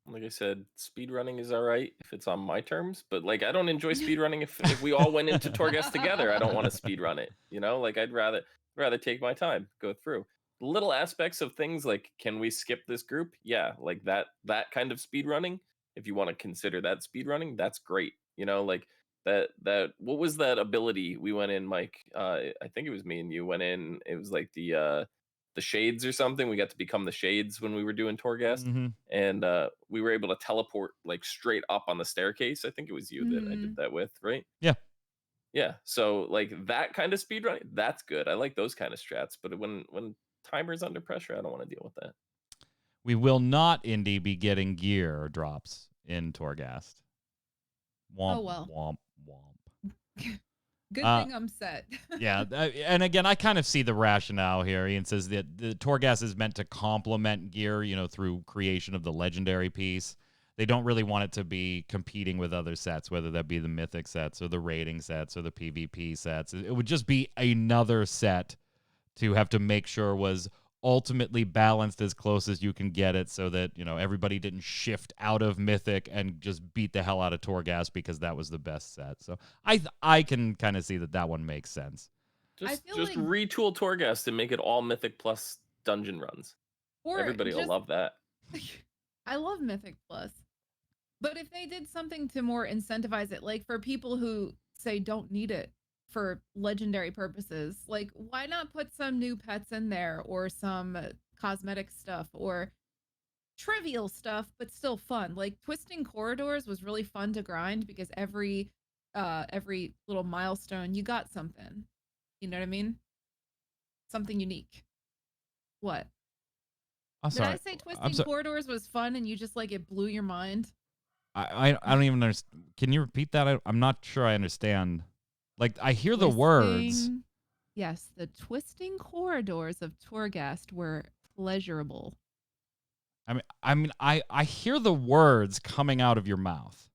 Like I said, speedrunning is all right if it's on my terms, but like I don't enjoy speedrunning if we all went into Torghast together. I don't want to speedrun it, like I'd rather take my time, go through little aspects of things like, can we skip this group? Yeah, like that kind of speedrunning, if you want to consider that speedrunning, that's great. Like that what was that ability we went in, Mike? I think it was me and you went in. It was like the shades or something. We got to become the shades when we were doing Torghast, and we were able to teleport like straight up on the staircase. I think it was you that I did that with, right? Yeah. So like that kind of speedrun, that's good. I like those kind of strats. But when timer's under pressure, I don't want to deal with that. We will not, Indy, be getting gear drops in Torghast. Womp, womp, womp. Good thing I'm set. Yeah, and again, I kind of see the rationale here. Ian says that the Torghast is meant to complement gear, through creation of the legendary piece. They don't really want it to be competing with other sets, whether that be the mythic sets or the raiding sets or the PvP sets. It would just be another set to have to make sure was ultimately balanced as close as you can get it, so that everybody didn't shift out of mythic and just beat the hell out of Torghast because that was the best set. So I can kind of see that one makes sense. Just retool Torghast and make it all mythic plus dungeon runs. Everybody will love that. I love mythic plus, but if they did something to more incentivize it, like for people who say don't need it for legendary purposes, like why not put some new pets in there, or some cosmetic stuff, or trivial stuff but still fun? Like twisting corridors was really fun to grind because every little milestone you got something, you know what I mean, something unique. What? Did I say twisting corridors was fun and you just like it blew your mind? I don't even understand. Can you repeat that? I'm not sure I understand. Like, I hear the words. Yes, the twisting corridors of Torghast were pleasurable. I hear the words coming out of your mouth.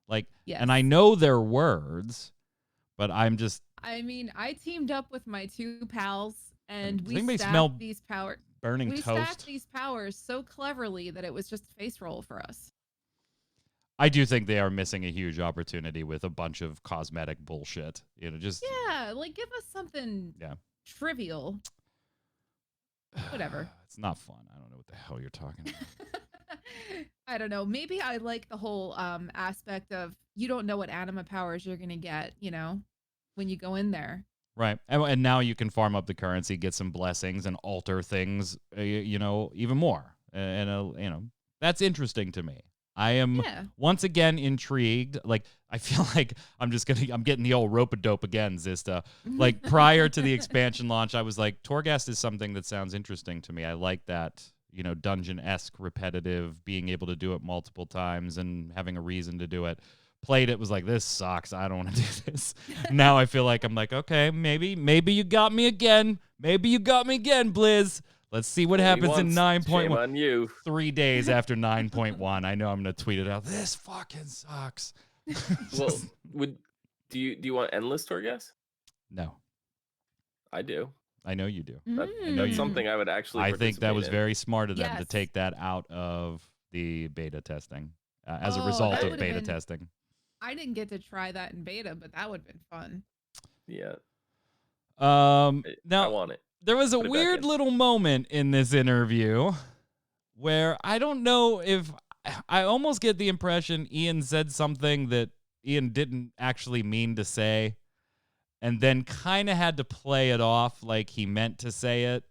Like, yes. And I know they're words, but I'm just... I teamed up with my 2 pals, and we stacked these powers. Burning toast. We stacked these powers so cleverly that it was just a face roll for us. I do think they are missing a huge opportunity with a bunch of cosmetic bullshit. Yeah, like give us something trivial. Whatever. It's not fun. I don't know what the hell you're talking about. I don't know. Maybe I like the whole aspect of you don't know what anima powers you're going to get, when you go in there. Right. And now you can farm up the currency, get some blessings, and alter things, even more. And that's interesting to me. I am once again intrigued. Like, I feel like I'm getting the old rope-a-dope again, Zista. Like, prior to the expansion launch, I was like, Torghast is something that sounds interesting to me. I like that, dungeon-esque, repetitive, being able to do it multiple times and having a reason to do it. Played it, was like, this sucks. I don't want to do this. Now I feel like I'm like, okay, maybe you got me again. Maybe you got me again, Blizz. Let's see what happens in 9.1. on you. 3 days after 9.1. I know I'm gonna tweet it out. This fucking sucks. Well, do you want endless Torghast? No. I do. I know you do. That's something I would actually. I think that was very smart of them to take that out of the beta testing as a result of beta testing. I didn't get to try that in beta, but that would have been fun. Yeah. I Now want it. there was a Put it back weird in. little moment in this interview where I don't know if I almost get the impression Ian said something that Ian didn't actually mean to say, and then kind of had to play it off like he meant to say it,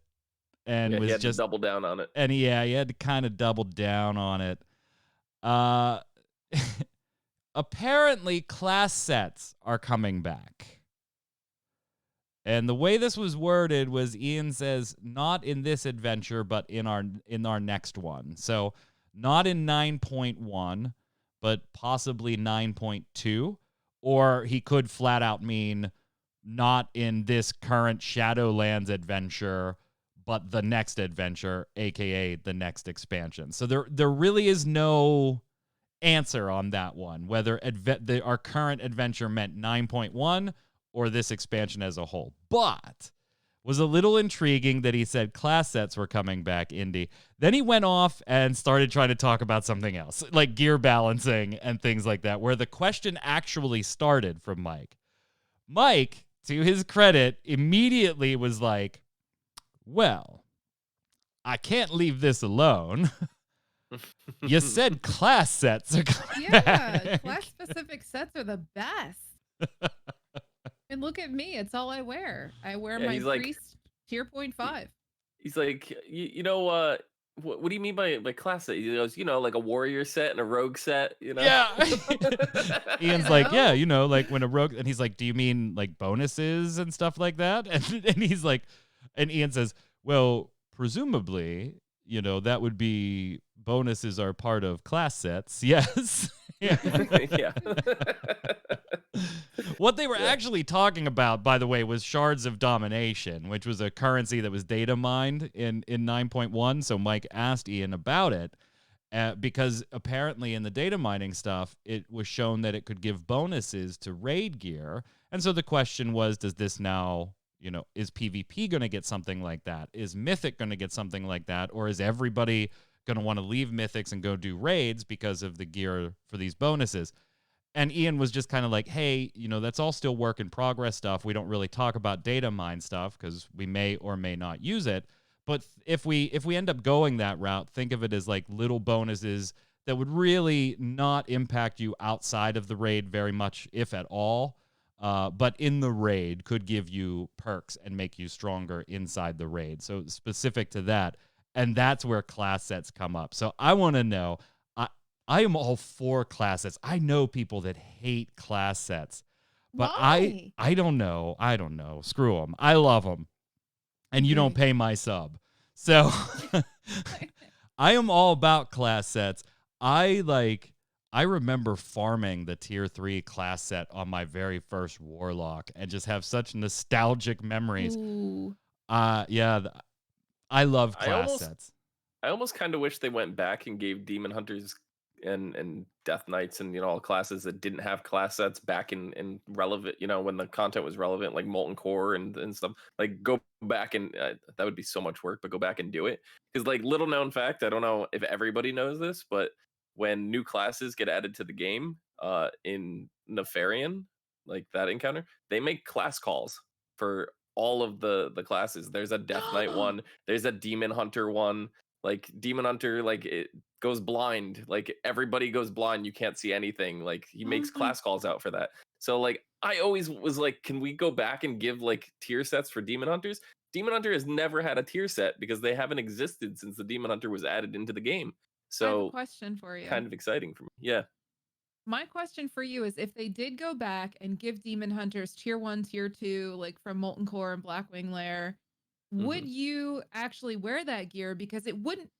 and Yeah, he was had to just, double down on it. and he had to kind of double down on it. Apparently, class sets are coming back. And the way this was worded was Ian says, not in this adventure, but in our next one. So not in 9.1, but possibly 9.2. Or he could flat out mean not in this current Shadowlands adventure, but the next adventure, aka the next expansion. So there really is no answer on that one, whether our current adventure meant 9.1 or this expansion as a whole. But was a little intriguing that he said class sets were coming back, Indy. Then he went off and started trying to talk about something else, like gear balancing and things like that, where the question actually started from Mike. Mike, to his credit, immediately was like, well, I can't leave this alone. You said class sets are coming back. Yeah, class-specific sets are the best. And look at me, it's all I wear. I wear my he's like- priest tier 0.5. He's like, you know, what do you mean by class set? He goes, like a warrior set and a rogue set, Yeah. Ian's You like, know? yeah, like when a rogue, and he's like, do you mean like bonuses and stuff like that? And he's like, and Ian says, well, presumably, that would be bonuses are part of class sets. Yes. yeah. What they were actually talking about, by the way, was shards of domination, which was a currency that was data mined in 9.1. So Mike asked Ian about it because apparently in the data mining stuff, it was shown that it could give bonuses to raid gear. And so the question was, does this now, is PvP going to get something like that? Is Mythic going to get something like that? Or is everybody going to want to leave Mythics and go do raids because of the gear for these bonuses? And Ian was just kind of like, hey, that's all still work in progress stuff. We don't really talk about data mine stuff because we may or may not use it. But if we end up going that route, think of it as like little bonuses that would really not impact you outside of the raid very much, if at all. But in the raid could give you perks and make you stronger inside the raid. So specific to that. And that's where class sets come up. So I want to know, I am all for class sets. I know people that hate class sets, but Why? I don't know. I don't know. Screw them. I love them. And you don't pay my sub. So I am all about class sets. I remember farming the tier 3 class set on my very first Warlock and just have such nostalgic memories. Ooh. Yeah, I love class sets. I almost kind of wish they went back and gave Demon Hunters and Death Knights and all classes that didn't have class sets back in relevant, when the content was relevant, like Molten Core and stuff. Like go back and that would be so much work, but go back and do it. Because like little known fact, I don't know if everybody knows this, but when new classes get added to the game in Nefarian, like that encounter, they make class calls for all of the classes. There's a Death Knight one, there's a Demon Hunter one. Like Demon Hunter, like it goes blind. Like everybody goes blind. You can't see anything. Like he makes class calls out for that. So like I always was like, can we go back and give like tier sets for Demon Hunters? Demon Hunter has never had a tier set because they haven't existed since the Demon Hunter was added into the game. So I have a question for you. Kind of exciting for me. Yeah. My question for you is if they did go back and give Demon Hunters tier 1, tier 2, like from Molten Core and Blackwing Lair, would you actually wear that gear? Because it wouldn't,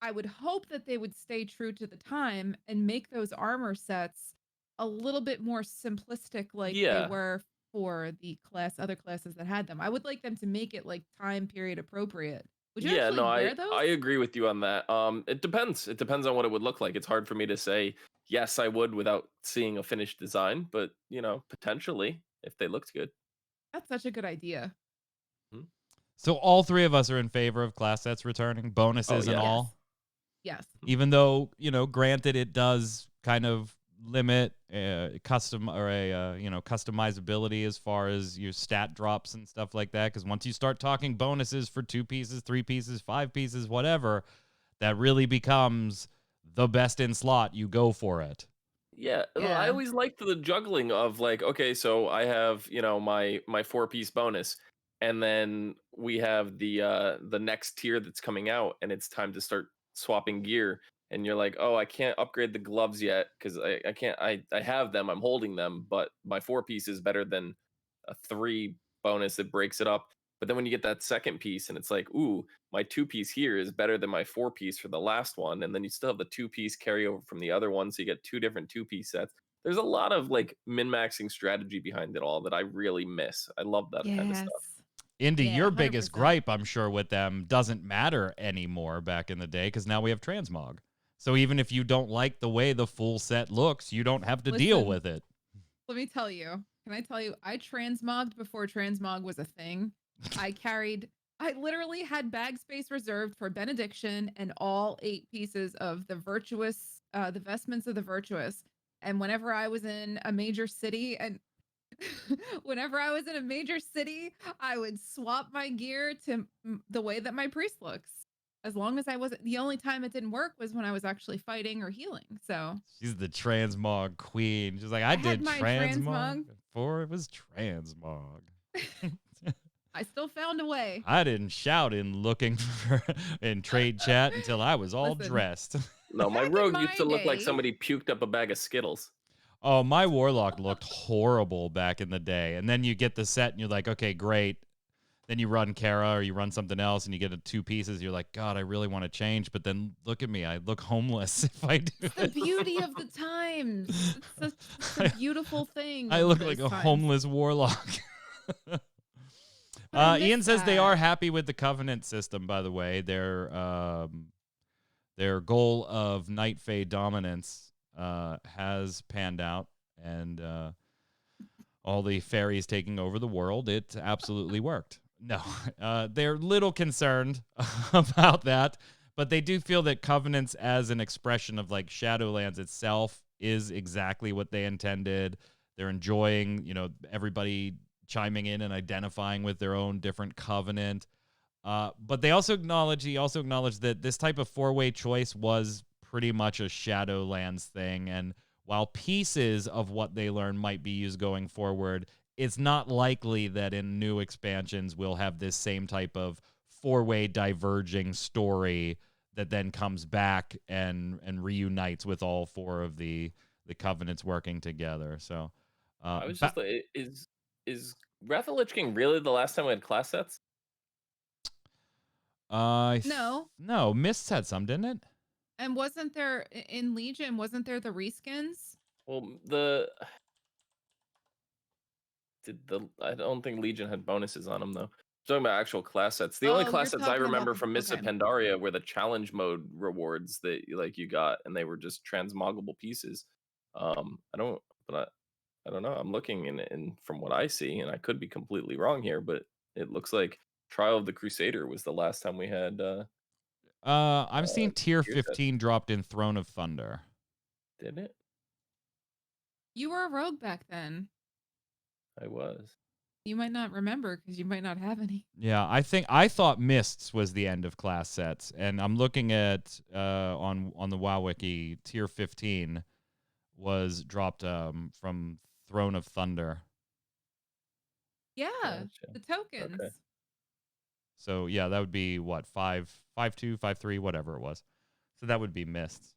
I would hope that they would stay true to the time and make those armor sets a little bit more simplistic like they were for the other classes that had them. I would like them to make it like time period appropriate. Would you actually wear those? I agree with you on that. It depends. It depends on what it would look like. It's hard for me to say yes, I would without seeing a finished design, but potentially if they looked good. That's such a good idea. So all three of us are in favor of class sets returning, bonuses and all. Yes. Even though, granted, it does kind of limit, custom or a customizability as far as your stat drops and stuff like that. Because once you start talking bonuses for 2 pieces, 3 pieces, 5 pieces, whatever, that really becomes the best in slot. You go for it. Yeah, well, I Yeah. always liked the juggling of like, okay, so I have, my 4-piece bonus, and then we have the next tier that's coming out, and it's time to start swapping gear. And you're like, oh, I can't upgrade the gloves yet because I can't I have them, I'm holding them, but my 4-piece is better than a 3 bonus that breaks it up. But then when you get that second piece and it's like, ooh, my 2-piece here is better than my 4-piece for the last one, and then you still have the 2-piece carryover from the other one, so you get 2 different 2-piece sets. There's a lot of like min-maxing strategy behind it all that I really miss. I love that kind of Yes. stuff. Indy, Yeah, your biggest 100%. gripe, I'm sure, with them doesn't matter anymore back in the day because now we have transmog. So even if you don't like the way the full set looks, you don't have to deal Listen. with it. Let me tell you. Can I tell you? I transmogged before transmog was a thing. I literally had bag space reserved for benediction and all 8 pieces of the virtuous, the vestments of the virtuous. And whenever I was in a major city I would swap my gear to the way that my priest looks. As long as I wasn't, the only time it didn't work was when I was actually fighting or healing. So She's the transmog queen. She's like, I had did my transmog before it was transmog. I still found a way. I didn't shout in looking for in trade chat until I was all Listen. dressed. No, my Back in rogue used my to look like day- somebody puked up a bag of Skittles. Oh, my warlock looked horrible back in the day. And then you get the set and you're like, okay, great. Then you run Kara or you run something else and you get 2 pieces. You're like, God, I really want to change. But then look at me. I look homeless if I do It's the beauty of the times. It's such a beautiful thing. I of look those like a times. homeless warlock. I miss Ian says they that. are happy with the Covenant system, by the way. Their goal of Night Fae dominance has panned out, and all the fairies taking over the world, it absolutely worked. No, they're a little concerned about that, but they do feel that Covenants as an expression of like Shadowlands itself is exactly what they intended. They're enjoying, everybody chiming in and identifying with their own different covenant. But he also acknowledged that this type of 4-way choice was pretty much a Shadowlands thing. And while pieces of what they learn might be used going forward, it's not likely that in new expansions we'll have this same type of 4-way diverging story that then comes back and reunites with all 4 of the covenants working together. So I was just like, is Wrath of the Lich King really the last time we had class sets? No. No, Mists had some, didn't it? And wasn't there in Legion? Wasn't there the reskins? Well, I don't think Legion had bonuses on them though. I'm talking about actual class sets. The only Oh, class you're sets I talking about remember the- from Mists of okay. Pandaria were the challenge mode rewards that you got, and they were just transmoggable pieces. I don't know. I'm looking in from what I see, and I could be completely wrong here, but it looks like Trial of the Crusader was the last time we had. I'm seeing tier tier sets. 15 dropped in Throne of Thunder. Did it? You were a rogue back then. I was. You might not remember because you might not have any. Yeah, I thought Mists was the end of class sets, and I'm looking at on the WoW wiki, tier 15 was dropped from Throne of Thunder. Yeah, Gotcha. the tokens. Okay. So yeah, that would be what 5.2, 5.3, whatever it was. So that would be Mists.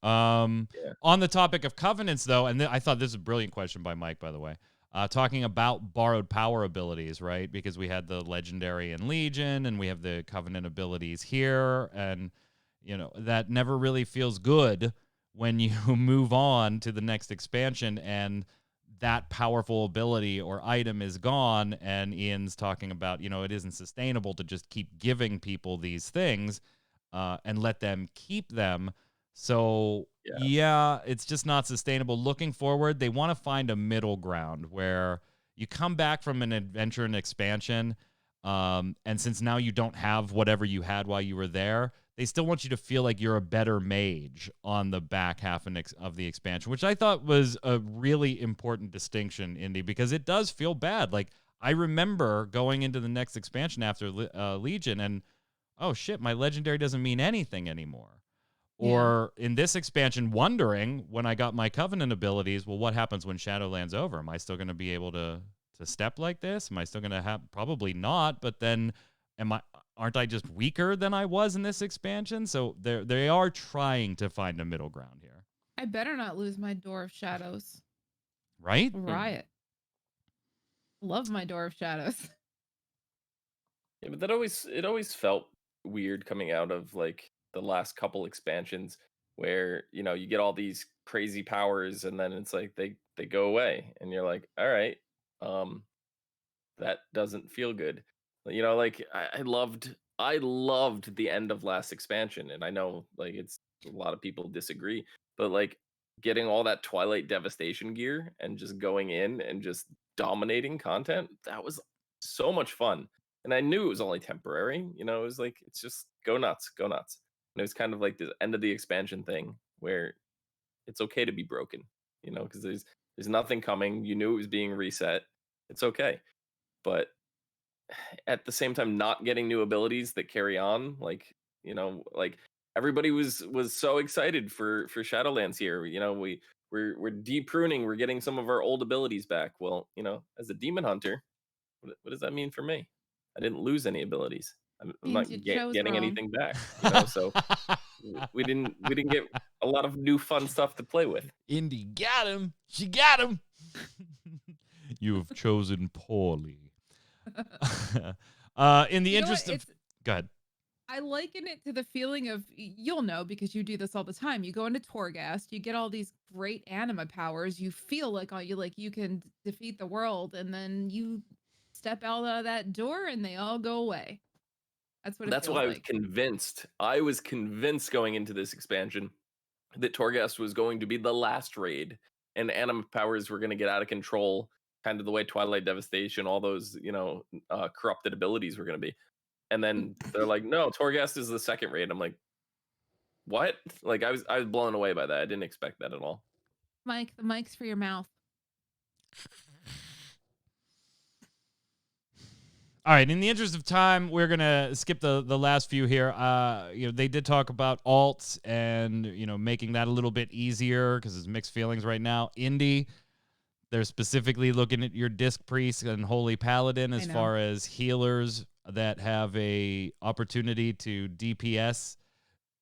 On the topic of covenants, though, and I thought this is a brilliant question by Mike, by the way. Talking about borrowed power abilities, right? Because we had the legendary in Legion, and we have the covenant abilities here, and that never really feels good when you move on to the next expansion and that powerful ability or item is gone. And Ian's talking about, it isn't sustainable to just keep giving people these things and let them keep them. So, yeah, it's just not sustainable. Looking forward, they want to find a middle ground where you come back from an adventure and expansion. And since now you don't have whatever you had while you were there, they still want you to feel like you're a better mage on the back half of the expansion, which I thought was a really important distinction, Indy, because it does feel bad. Like, I remember going into the next expansion after Legion and, oh shit, my legendary doesn't mean anything anymore. Or in this expansion, wondering when I got my Covenant abilities, well, what happens when Shadowland's over? Am I still going to be able to step like this? Am I still going to have? Probably not. But then, aren't I just weaker than I was in this expansion? So they are trying to find a middle ground here. I better not lose my Door of Shadows. Right? Riot. Love my Door of Shadows. Yeah, but it always felt weird coming out of like the last couple expansions where, you know, you get all these crazy powers and then it's like they go away and you're like, all right, um, that doesn't feel good. You know, like I loved the end of last expansion, and I know like it's a lot of people disagree, but like getting all that Twilight Devastation gear and just going in and just dominating content, that was so much fun. And I knew it was only temporary, you know, it was like it's just go nuts, go nuts. And it was kind of like the end of the expansion thing where it's okay to be broken, you know, because there's nothing coming. You knew it was being reset. It's okay. But at the same time not getting new abilities that carry on, like, you know, like everybody was so excited for Shadowlands here. You know, we're de-pruning, we're getting some of our old abilities back. Well, you know, as a demon hunter, what does that mean for me? I didn't lose any abilities. I'm not Means you chose getting wrong. anything back, you know. So we didn't get a lot of new fun stuff to play with. Indy got him. She got him. You have chosen poorly. In the interest of, go ahead. I liken it to the feeling of, you'll know because you do this all the time. You go into Torghast, you get all these great anima powers. You feel like you can defeat the world, and then you step out of that door and they all go away. That's what it That's feels why like. I was convinced going into this expansion that Torghast was going to be the last raid, and anima powers were going to get out of control, kind of the way Twilight Devastation, all those, you know, corrupted abilities were going to be. And then they're like, no, Torghast is the second raid. I'm like, what? Like I was blown away by that. I didn't expect that at all. Mike, the mic's for your mouth. All right, in the interest of time, we're gonna skip the last few here. You know, they did talk about alts and, you know, making that a little bit easier because there's mixed feelings right now. Indy, they're specifically looking at your Disc Priest and Holy Paladin as far as healers that have a opportunity to DPS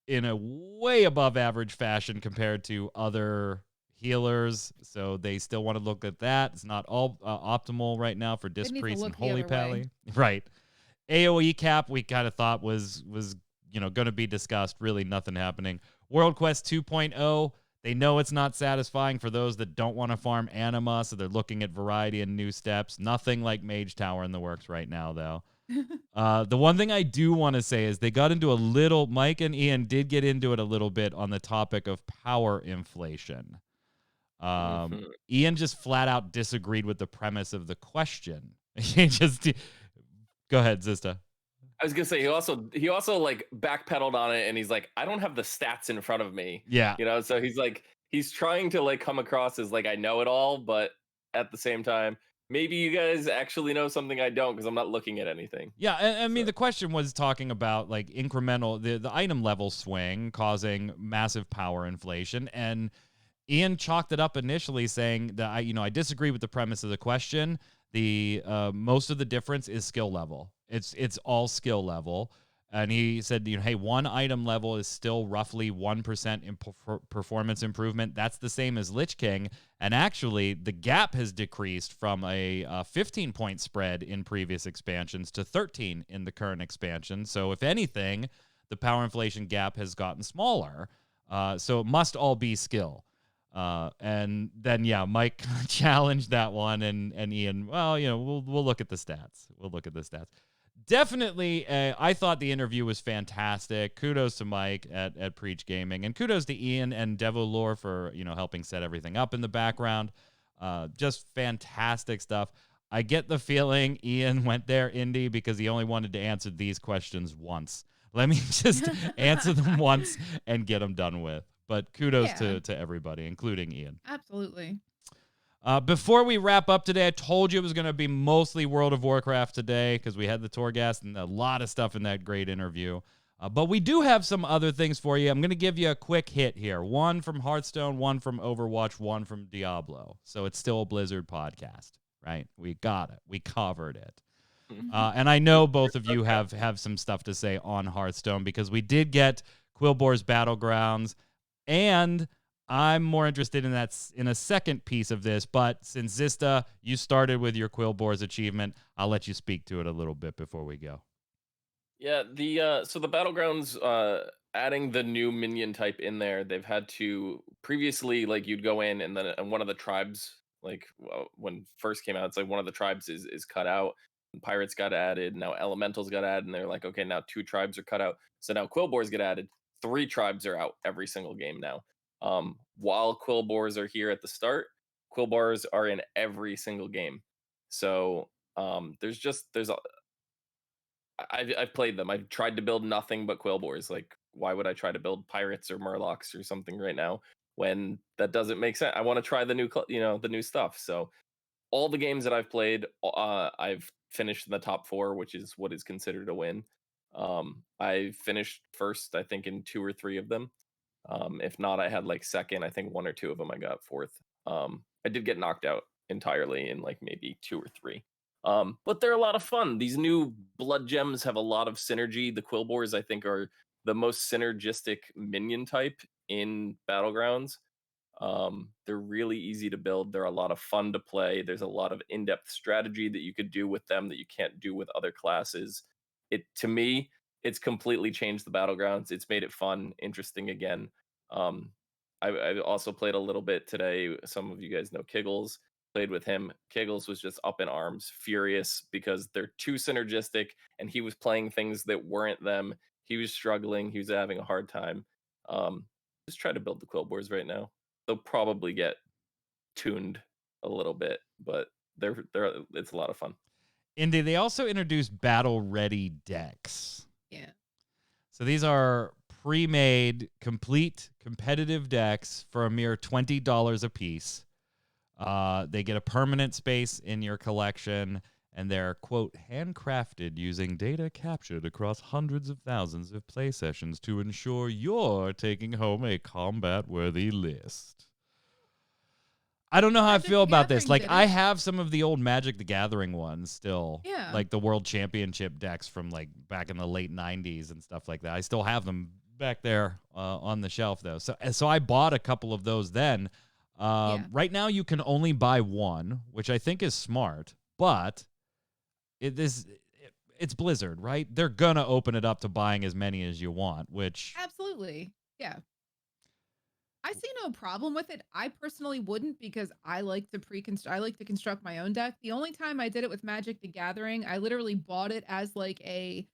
in a way above average fashion compared to other healers. So they still want to look at that. It's not all optimal right now for Disc Priest and Holy Pally. Right. AoE cap we kind of thought was you know going to be discussed. Really nothing happening. World Quest 2.0. They know it's not satisfying for those that don't want to farm anima, so they're looking at variety and new steps. Nothing like Mage Tower in the works right now, though. The one thing I do want to say is they got into a little, Mike and Ian did get into it a little bit on the topic of power inflation. Ian just flat out disagreed with the premise of the question. He just, go ahead, Zista. I was gonna say he also like backpedaled on it, and he's like, I don't have the stats in front of me. Yeah, you know, so he's trying to like come across as like I know it all, but at the same time, maybe you guys actually know something I don't because I'm not looking at anything. Yeah, I mean the question was talking about like incremental the item level swing causing massive power inflation, and Ian chalked it up initially saying that I disagree with the premise of the question. The most of the difference is skill level. It's all skill level. And he said, hey, one item level is still roughly 1% in performance improvement. That's the same as Lich King. And actually, the gap has decreased from a 15-point spread in previous expansions to 13 in the current expansion. So if anything, the power inflation gap has gotten smaller. So it must all be skill. And then, yeah, Mike challenged that one, and Ian, well, we'll look at the stats. Definitely, I thought the interview was fantastic. Kudos to Mike at Preach Gaming, and kudos to Ian and Devolore for helping set everything up in the background. Just fantastic stuff. I get the feeling Ian went there, Indy, because he only wanted to answer these questions once. Let me just answer them once and get them done with. But kudos to everybody, including Ian. Absolutely. Before we wrap up today, I told you it was going to be mostly World of Warcraft today because we had the Torghast and a lot of stuff in that great interview. But we do have some other things for you. I'm going to give you a quick hit here. One from Hearthstone, one from Overwatch, one from Diablo. So it's still a Blizzard podcast, right? We got it. We covered it. And I know both of you have some stuff to say on Hearthstone because we did get Quillbore's Battlegrounds, and I'm more interested in that in a second piece of this. But since Zista, you started with your Quillbore's achievement, I'll let you speak to it a little bit before we go. Yeah, so the Battlegrounds, adding the new minion type in there, they've had to previously, like, you'd go in and then one of the tribes, like, when first came out, it's like one of the tribes is cut out. And pirates got added, now elementals got added, and they're like, okay, now 2 tribes are cut out. So now Quillbores get added. 3 tribes are out every single game now. While Quillbores are here at the start, Quillbores are in every single game. So there's I've played them. I've tried to build nothing but Quillbores. Like, why would I try to build pirates or Murlocs or something right now when that doesn't make sense? I want to try the new, the new stuff. So all the games that I've played, I've finished in the top 4, which is what is considered a win. I finished first, I think, in 2 or 3 of them. If not, I had like second. I think 1 or 2 of them I got fourth. I did get knocked out entirely in like maybe 2 or 3. But they're a lot of fun. These new blood gems have a lot of synergy. The Quillbores, I think, are the most synergistic minion type in Battlegrounds. They're really easy to build. They're a lot of fun to play. There's a lot of in-depth strategy that you could do with them that you can't do with other classes. To me, it's completely changed the Battlegrounds. It's made it fun, interesting again. Um, I also played a little bit today. Some of you guys know Kiggles. Played with him. Kiggles was just up in arms, furious because they're too synergistic, and he was playing things that weren't them. He was struggling. He was having a hard time. Just try to build the Quillbores right now. They'll probably get tuned a little bit, but they're it's a lot of fun. Indy, they also introduced battle-ready decks. Yeah. So these are pre-made, complete competitive decks for a mere $20 a piece. They get a permanent space in your collection, and they're, quote, handcrafted using data captured across hundreds of thousands of play sessions to ensure you're taking home a combat-worthy list. I don't know how I feel about this. Like, I have some of the old Magic the Gathering ones still. Yeah. Like the World Championship decks from, like, back in the late 90s and stuff like that. I still have them back there on the shelf, though. So I bought a couple of those then. Right now, you can only buy one, which I think is smart, but it's Blizzard, right? They're going to open it up to buying as many as you want, which... Absolutely. Yeah. I see no problem with it. I personally wouldn't because I like to construct my own deck. The only time I did it with Magic the Gathering, I literally bought it as like a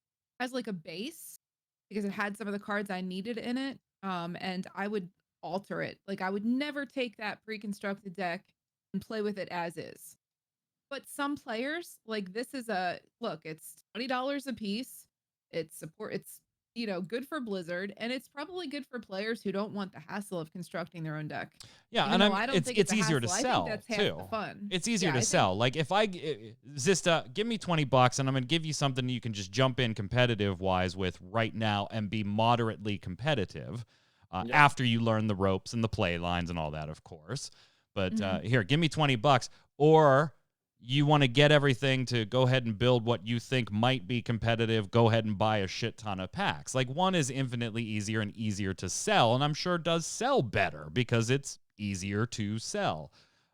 base because it had some of the cards I needed in it. And I would alter it. Like, I would never take that pre-constructed deck and play with it as is. But some players, like, this is it's $20 a piece. It's good for Blizzard, and it's probably good for players who don't want the hassle of constructing their own deck. Yeah, and I don't think it's easier to sell, I think that's half the fun. It's easier to sell. Like, if Zista, give me $20 and I'm going to give you something you can just jump in competitive-wise with right now and be moderately competitive after you learn the ropes and the play lines and all that, of course. But here, give me $20. Or you want to get everything to go ahead and build what you think might be competitive, go ahead and buy a shit ton of packs. Like, one is infinitely easier and easier to sell, and I'm sure does sell better because it's easier to sell.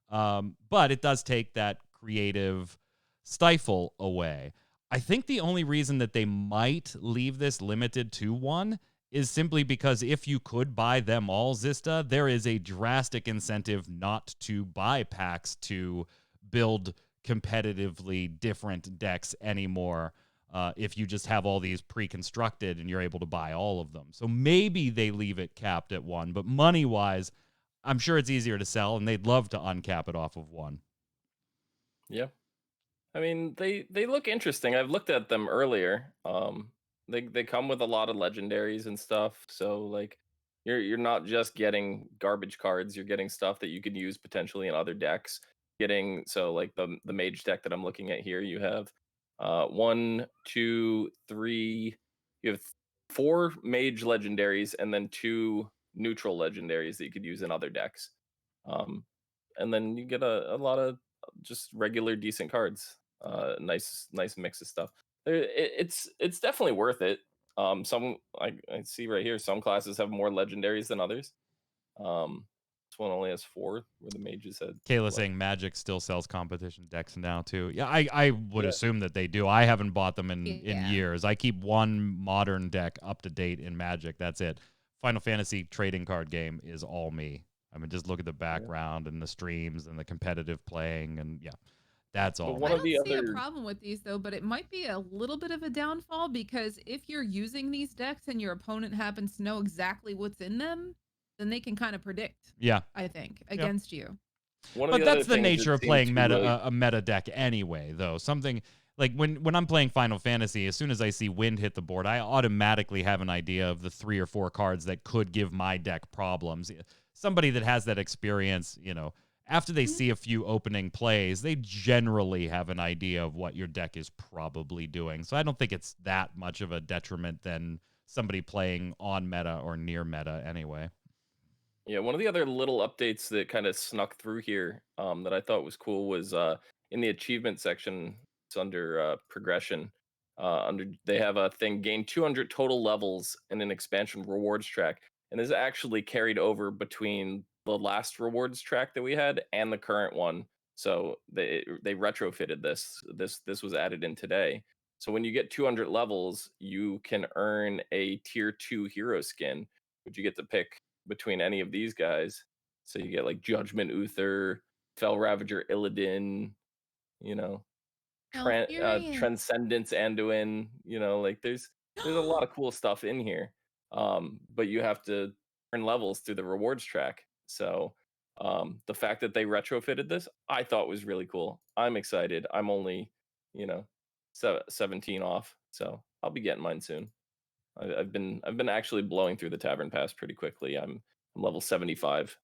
But it does take that creative stifle away. I think the only reason that they might leave this limited to one is simply because if you could buy them all, Zista, there is a drastic incentive not to buy packs to build competitively different decks anymore if you just have all these pre-constructed and you're able to buy all of them. So maybe they leave it capped at one, but money-wise, I'm sure it's easier to sell, and they'd love to uncap it off of one. Yeah. I mean, they look interesting. I've looked at them earlier. They come with a lot of legendaries and stuff. So like, you're not just getting garbage cards. You're getting stuff that you could use potentially in other decks. Getting so like the mage deck that I'm looking at here, you have one, two, three. You have four mage legendaries and then two neutral legendaries that you could use in other decks. Um, and then you get a lot of just regular decent cards. Nice mix of stuff. It's definitely worth it. Some I see right here, some classes have more legendaries than others. This one only has four, where the mages had. Kayla saying Magic still sells competition decks now too. Yeah, I would Yeah. assume that they do. I haven't bought them in Yeah. years. I keep one modern deck up to date in Magic. That's it. Final Fantasy trading card game is all me. I mean, just look at the background and the streams and the competitive playing, and yeah, that's all. But one I of don't the see a other problem with these though, but it might be a little bit of a downfall because if you're using these decks and your opponent happens to know exactly what's in them, then they can kind of predict, Yeah, I think, against you. one of but the that's other the things nature that of seem playing to, meta like, a meta deck anyway. Though something like when I'm playing Final Fantasy, as soon as I see wind hit the board, I automatically have an idea of the 3 or 4 cards that could give my deck problems. Somebody that has that experience, after they see a few opening plays, they generally have an idea of what your deck is probably doing. So I don't think it's that much of a detriment than somebody playing on meta or near meta anyway. Yeah, one of the other little updates that kind of snuck through here, that I thought was cool was in the achievement section. It's under progression. They have a thing, gain 200 total levels in an expansion rewards track, and this is actually carried over between the last rewards track that we had and the current one. So they retrofitted this. This was added in today. So when you get 200 levels, you can earn a tier 2 hero skin, which you get to pick between any of these guys. So you get like Judgment Uther, Fell Ravager Illidan, you know, Malfurion. Transcendence Anduin, like there's a lot of cool stuff in here. But you have to earn levels through the rewards track. So the fact that they retrofitted this, I thought was really cool. I'm excited. I'm only, you know, 17 off, so I'll be getting mine soon. I've been actually blowing through the Tavern Pass pretty quickly. I'm level 75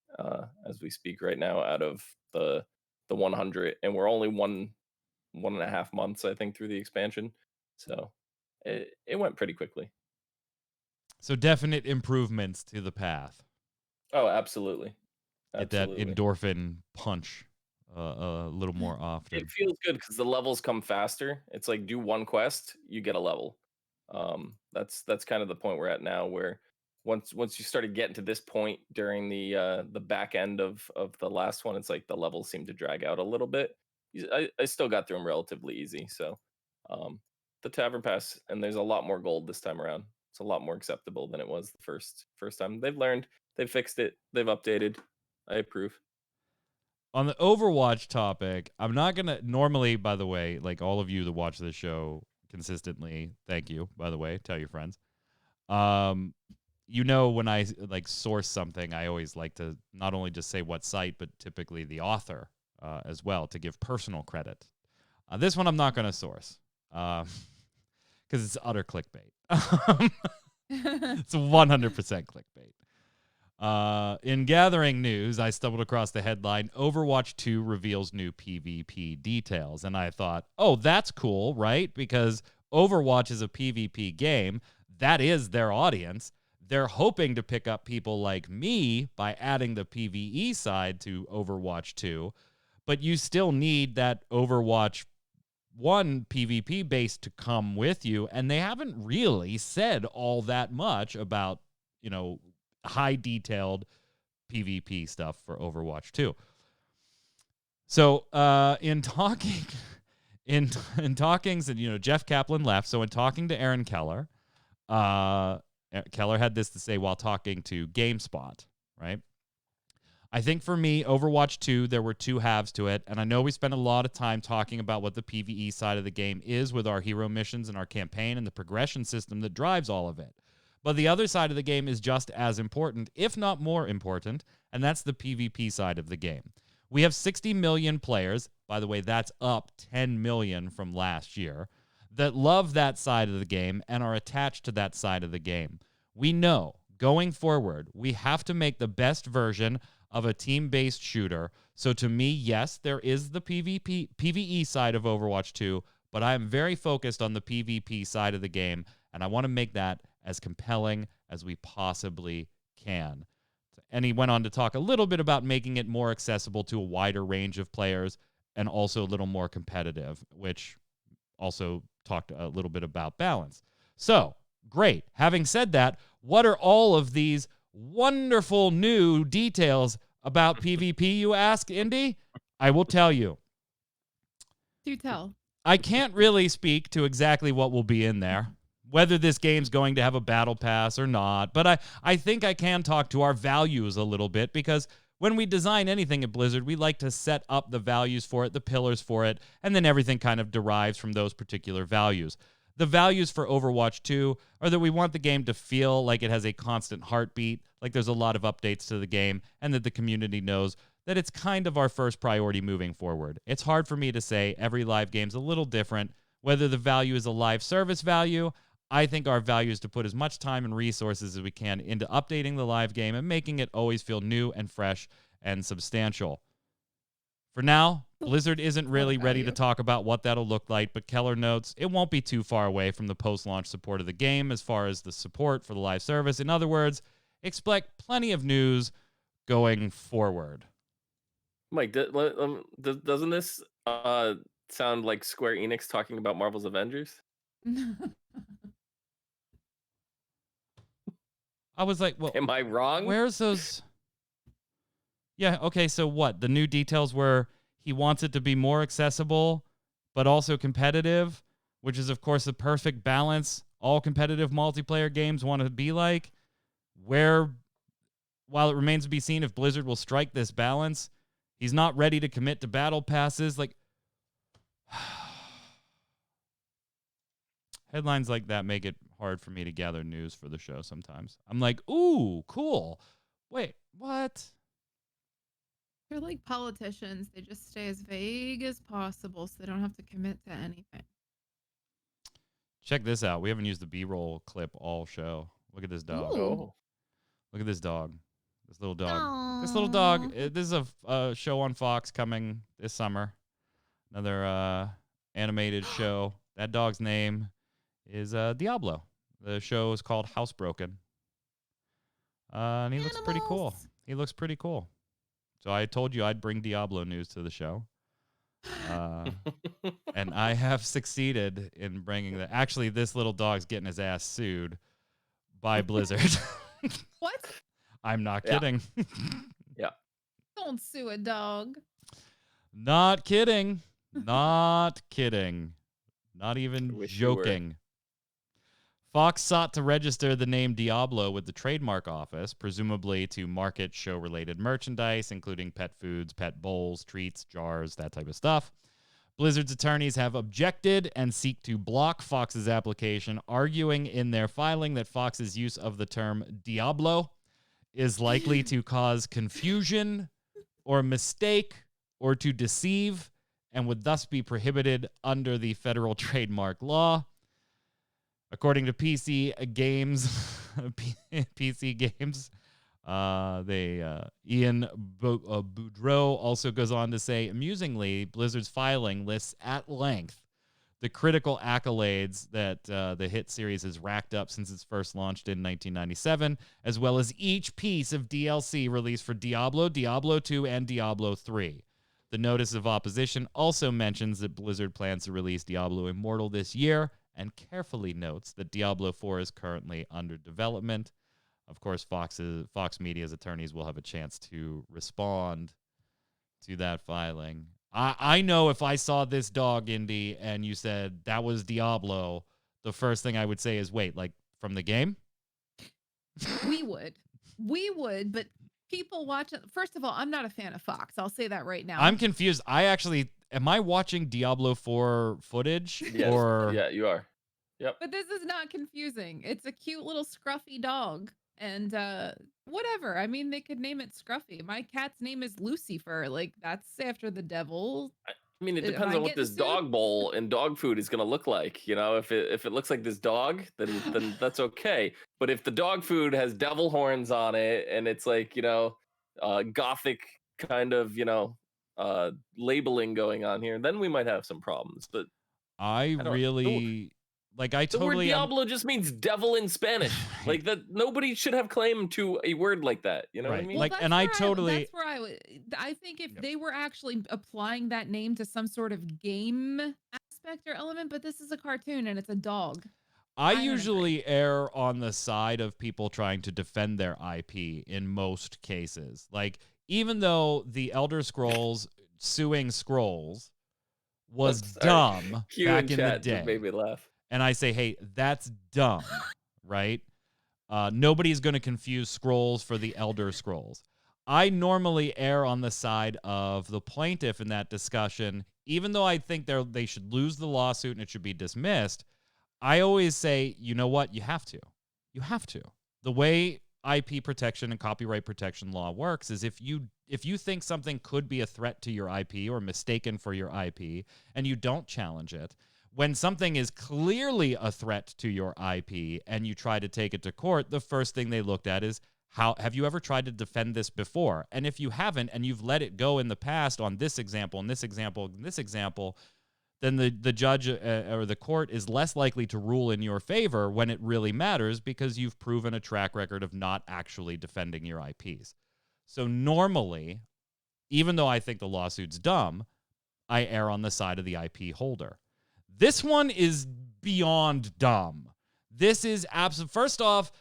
as we speak right now out of the 100, and we're only 1.5 months I think through the expansion, so it went pretty quickly. So definite improvements to the path. Oh, absolutely. Get that endorphin punch a little more often. It feels good because the levels come faster. It's like do one quest, you get a level. That's kind of the point we're at now, where once you started getting to this point during the back end of the last one, it's like the levels seem to drag out a little bit. I still got through them relatively easy. So the Tavern Pass, and there's a lot more gold this time around. It's a lot more acceptable than it was the first time. They've learned, they've fixed it, they've updated. I approve. On the Overwatch topic, I'm not going to normally, by the way, like all of you that watch this show consistently, thank you, by the way, tell your friends. When I like source something, I always like to not only just say what site, but typically the author as well, to give personal credit. This one I'm not going to source because it's utter clickbait. It's 100% clickbait. In gathering news, I stumbled across the headline, Overwatch 2 reveals new PvP details. And I thought, oh, that's cool, right? Because Overwatch is a PvP game. That is their audience. They're hoping to pick up people like me by adding the PvE side to Overwatch 2. But you still need that Overwatch 1 PvP base to come with you. And they haven't really said all that much about, high detailed PvP stuff for Overwatch 2. So in talkings, and Jeff Kaplan left. So in talking to Aaron Keller, Keller had this to say while talking to GameSpot, right? I think for me, Overwatch 2, there were two halves to it. And I know we spent a lot of time talking about what the PvE side of the game is with our hero missions and our campaign and the progression system that drives all of it. But the other side of the game is just as important, if not more important, and that's the PvP side of the game. We have 60 million players. By the way, that's up 10 million from last year, that love that side of the game and are attached to that side of the game. We know going forward, we have to make the best version of a team-based shooter. So to me, yes, there is the PvE side of Overwatch 2, but I am very focused on the PvP side of the game, and I want to make that as compelling as we possibly can. And he went on to talk a little bit about making it more accessible to a wider range of players and also a little more competitive, which also talked a little bit about balance. So, great. Having said that, what are all of these wonderful new details about PvP, you ask, Indy? I will tell you. Do tell. I can't really speak to exactly what will be in there, whether this game's going to have a battle pass or not, but I think I can talk to our values a little bit, because when we design anything at Blizzard, we like to set up the values for it, the pillars for it, and then everything kind of derives from those particular values. The values for Overwatch 2 are that we want the game to feel like it has a constant heartbeat, like there's a lot of updates to the game, and that the community knows that it's kind of our first priority moving forward. It's hard for me to say. Every live game's a little different. Whether the value is a live service value, I think our value is to put as much time and resources as we can into updating the live game and making it always feel new and fresh and substantial. For now, Blizzard isn't really ready to talk about what that'll look like, but Keller notes it won't be too far away from the post-launch support of the game as far as the support for the live service. In other words, expect plenty of news going forward. Mike, doesn't this sound like Square Enix talking about Marvel's Avengers? I was like, well, am I wrong? Where's those? Yeah, okay, so what? The new details where he wants it to be more accessible, but also competitive, which is, of course, the perfect balance all competitive multiplayer games want to be like, where, while it remains to be seen if Blizzard will strike this balance, he's not ready to commit to battle passes. Like, headlines like that make it hard for me to gather news for the show sometimes. I'm like, ooh, cool. Wait, what? They're like politicians. They just stay as vague as possible so they don't have to commit to anything. Check this out. We haven't used the B-roll clip all show. Look at this dog. Oh. Look at this dog. This little dog. Aww. This little dog. This is a show on Fox coming this summer. Another animated show. That dog's name is Diablo. The show is called Housebroken. And he looks pretty cool. He looks pretty cool. So I told you I'd bring Diablo news to the show. And I have succeeded in bringing that. Actually, this little dog's getting his ass sued by Blizzard. What? I'm not kidding. Yeah. Don't sue a dog. Not kidding. Not kidding. Not even joking. Fox sought to register the name Diablo with the trademark office, presumably to market show-related merchandise, including pet foods, pet bowls, treats, jars, that type of stuff. Blizzard's attorneys have objected and seek to block Fox's application, arguing in their filing that Fox's use of the term Diablo is likely to cause confusion or mistake or to deceive and would thus be prohibited under the federal trademark law. According to PC Games, Ian Boudreau also goes on to say, amusingly, Blizzard's filing lists at length the critical accolades that the hit series has racked up since its first launched in 1997, as well as each piece of DLC released for Diablo, Diablo 2, and Diablo 3. The notice of opposition also mentions that Blizzard plans to release Diablo Immortal this year, and carefully notes that Diablo 4 is currently under development. Of course, Fox Media's attorneys will have a chance to respond to that filing. I know if I saw this dog, Indy, and you said that was Diablo, the first thing I would say is, wait, like from the game? We would, but people watching. First of all, I'm not a fan of Fox. I'll say that right now. I'm confused. Am I watching Diablo 4 footage? Yes. Or Yeah, you are. Yep. But this is not confusing. It's a cute little scruffy dog. And whatever. I mean, they could name it Scruffy. My cat's name is Lucifer. Like, that's after the devil. I mean, it Am depends I on what getting this sued? dog bowl and dog food is going to look like. You know, if it looks like this dog, then that's okay. But if the dog food has devil horns on it and it's like, gothic kind of, labeling going on here, then we might have some problems. But I I don't. really like. I The word totally Diablo just means devil in Spanish. Right. Like that, nobody should have claim to a word like that. You know what I Right. mean? Well, Like, that's and I where totally. that's where I would. I think if Yep. they were actually applying that name to some sort of game aspect or element, but this is a cartoon and it's a dog. I don't agree. usually err on the side of people trying to defend their IP in most cases. Like, even though the Elder Scrolls suing Scrolls was Sorry. dumb Q back in in the chat just made day, me laugh. and I say, hey, that's dumb, right? Nobody's going to confuse Scrolls for the Elder Scrolls. I normally err on the side of the plaintiff in that discussion, even though I think they should lose the lawsuit and it should be dismissed. I always say, you know what? You have to. You have to. The way IP protection and copyright protection law works is if you think something could be a threat to your IP or mistaken for your IP and you don't challenge it, when something is clearly a threat to your IP and you try to take it to court, the first thing they looked at is, how have you ever tried to defend this before? And if you haven't and you've let it go in the past on this example and this example and this example, then the judge or the court is less likely to rule in your favor when it really matters because you've proven a track record of not actually defending your IPs. So normally, even though I think the lawsuit's dumb, I err on the side of the IP holder. This one is beyond dumb. This is absolute. First off,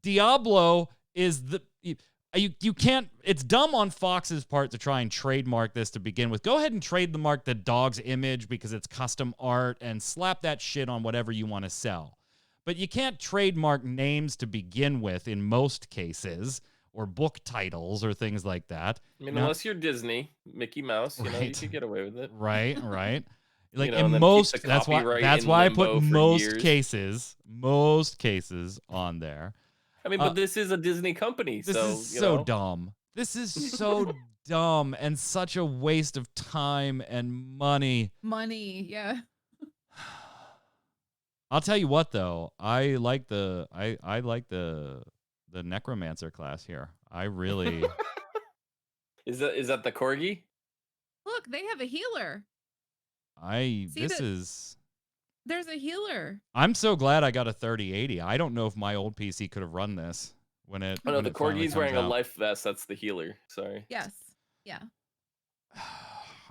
Diablo is you can't. It's dumb on Fox's part to try and trademark this to begin with. Go ahead and trademark the dog's image because it's custom art and slap that shit on whatever you want to sell. But you can't trademark names to begin with in most cases, or book titles or things like that. I mean, unless you're Disney, Mickey Mouse, you could get away with it. Right. Like, and in then most, keep the that's copyright why I in put limbo for most years. cases on there. I mean, but this is a Disney company, This so is so dumb. This is so dumb and such a waste of time and money. Yeah. I'll tell you what, though, I like the necromancer class here. I really. Is that the corgi? Look, they have a healer. There's a healer. I'm so glad I got a 3080. I don't know if my old PC could have run this when it. Oh no, the corgi's wearing a life vest. That's the healer. Sorry. Yes. Yeah.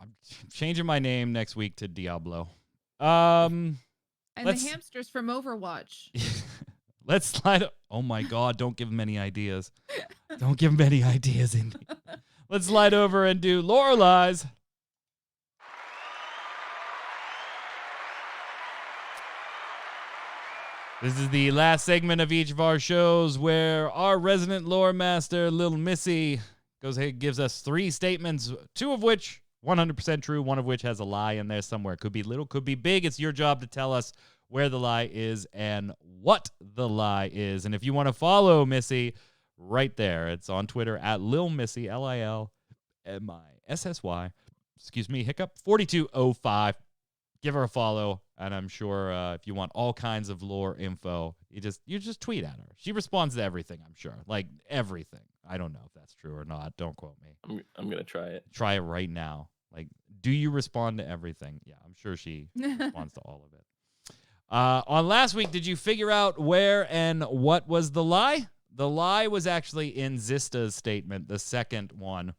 I'm changing my name next week to Diablo. And the hamsters from Overwatch. Let's slide. Oh my God! Don't give him any ideas. Don't give him any ideas, Indy. Let's slide over and do Lorelei's. This is the last segment of each of our shows where our resident lore master, Little Missy, goes ahead and gives us 3 statements, 2 of which 100% true, 1 of which has a lie in there somewhere. Could be little, could be big. It's your job to tell us where the lie is and what the lie is. And if you want to follow Missy, right there, it's on Twitter at Lil Missy, LILMISSY, hiccup 4205. Give her a follow, and I'm sure if you want all kinds of lore info, you just tweet at her. She responds to everything, I'm sure. Like, everything. I don't know if that's true or not. Don't quote me. I'm going to try it. Try it right now. Like, do you respond to everything? Yeah, I'm sure she responds to all of it. On last week, did you figure out where and what was the lie? The lie was actually in Zista's statement, the second one.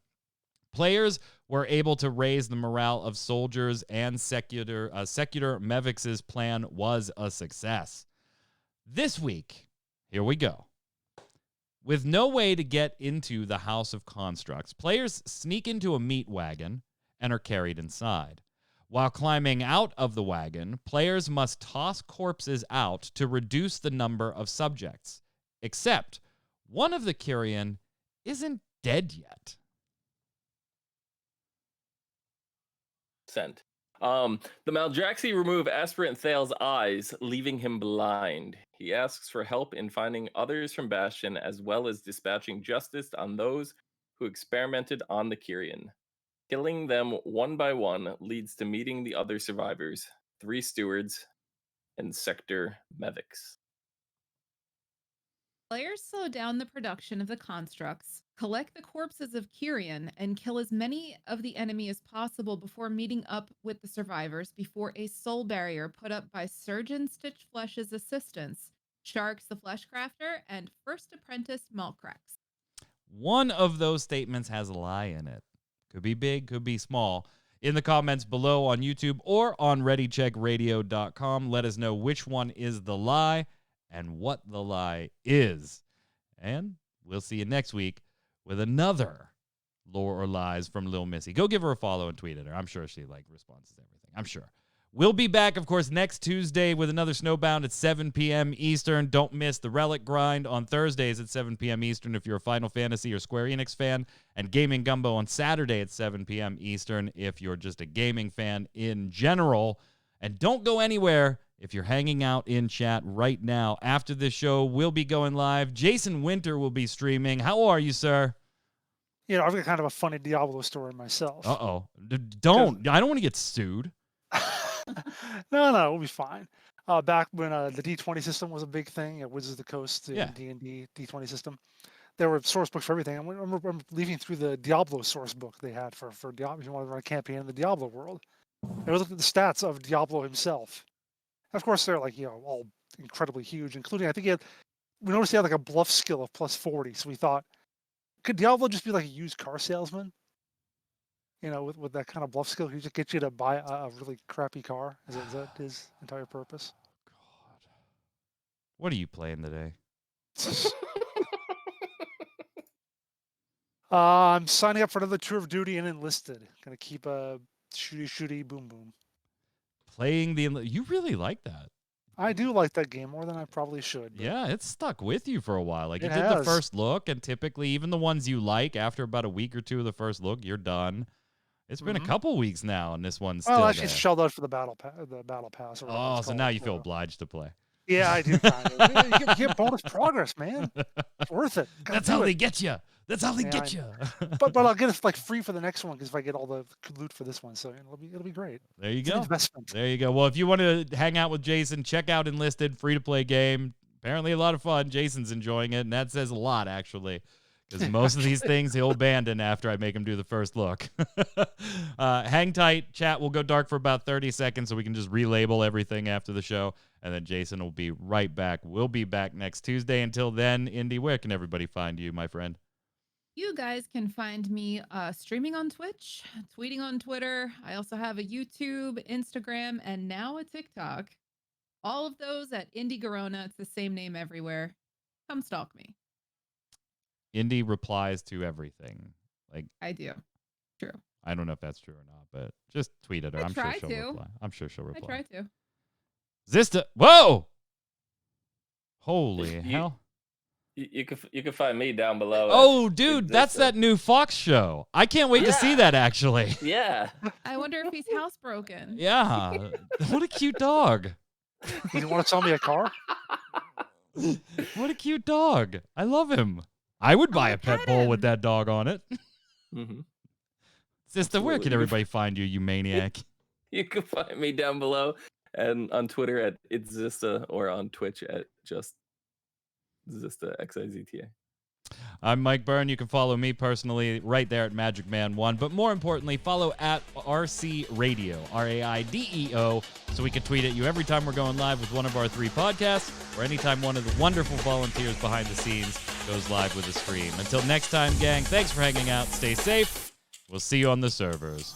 Players were able to raise the morale of soldiers, and Secular Mevix's plan was a success. This week, here we go. With no way to get into the House of Constructs, players sneak into a meat wagon and are carried inside. While climbing out of the wagon, players must toss corpses out to reduce the number of subjects. Except one of the Kyrian isn't dead yet. Sent. The Maldraxxi remove Aspirant Thal's eyes, leaving him blind. He asks for help in finding others from Bastion, as well as dispatching justice on those who experimented on the Kyrian. Killing them one by one leads to meeting the other survivors, 3 stewards, and Sector Mevics. Players slow down the production of the constructs, collect the corpses of Kyrian, and kill as many of the enemy as possible before meeting up with the survivors before a soul barrier put up by Surgeon Stitchflesh's assistants, Sharks the Fleshcrafter, and First Apprentice Malcrax. One of those statements has a lie in it. Could be big, could be small. In the comments below on YouTube or on ReadyCheckRadio.com, let us know which one is the lie and what the lie is. And we'll see you next week with another lore or lies from Lil Missy. Go give her a follow and tweet at her. I'm sure she responds to everything. I'm sure. We'll be back, of course, next Tuesday with another Snowbound at 7 p.m. Eastern. Don't miss the Relic Grind on Thursdays at 7 p.m. Eastern if you're a Final Fantasy or Square Enix fan, and Gaming Gumbo on Saturday at 7 p.m. Eastern if you're just a gaming fan in general. And don't go anywhere if you're hanging out in chat right now. After this show, we'll be going live. Jason Winter will be streaming. How are you, sir? I've got kind of a funny Diablo story myself. Uh-oh. Don't. I don't want to get sued. No, we'll be fine. Back when the D20 system was a big thing at Wizards of the Coast, the D&D D20 system, there were source books for everything. I remember leafing through the Diablo source book they had for Diablo. If you want to run a campaign in the Diablo world, I looked at the stats of Diablo himself. Of course, they're all incredibly huge, including we noticed he had a bluff skill of plus 40. So we thought, could Diablo just be like a used car salesman? With that kind of bluff skill, he just get you to buy a really crappy car. Is that his entire purpose? God. What are you playing today? I'm signing up for another tour of duty and enlisted. Gonna keep a shooty boom boom. Playing you really like that. I do like that game more than I probably should. Yeah, it's stuck with you for a while. You did the has. first look, and typically even the ones you like, after about a week or two of the first look, you're done. It's been a couple weeks now, and this one's still actually there. shelled out for the battle pass. Oh, so now you feel obliged to play. Yeah, I do. Kind of. You get bonus progress, man. It's worth it. That's how they get you. That's how they get you. But I'll get it free for the next one because if I get all the loot for this one, so it'll be great. There you It's go. an investment. There you go. Well, if you want to hang out with Jason, check out Enlisted, free to play game. Apparently a lot of fun. Jason's enjoying it, and that says a lot actually. Because most of these things he'll abandon after I make him do the first look. Hang tight. Chat will go dark for about 30 seconds so we can just relabel everything after the show. And then Jason will be right back. We'll be back next Tuesday. Until then, Indy, where can everybody find you, my friend? You guys can find me streaming on Twitch, tweeting on Twitter. I also have a YouTube, Instagram, and now a TikTok. All of those at Indy Garona. It's the same name everywhere. Come stalk me. Indy replies to everything. I do. True. I don't know if that's true or not, but just tweet at her. I'm sure she'll reply. I try to. Zista. Whoa! Holy hell. You can find me down below. Oh, dude, that's that new Fox show. I can't wait to see that, actually. Yeah. I wonder if he's housebroken. Yeah. What a cute dog. You want to sell me a car? What a cute dog. I love him. I would buy a pet bull with that dog on it. Mm-hmm. Sister, where can everybody find you, you maniac? You can find me down below and on Twitter at It's Zista or on Twitch at just Zista XIZTA. I'm Mike Byrne. You can follow me personally right there at Magic Man 1. But more importantly, follow at RC Raideo, RAIDEO, so we can tweet at you every time we're going live with one of our 3 podcasts, or anytime one of the wonderful volunteers behind the scenes goes live with a stream. Until next time, gang, thanks for hanging out. Stay safe. We'll see you on the servers.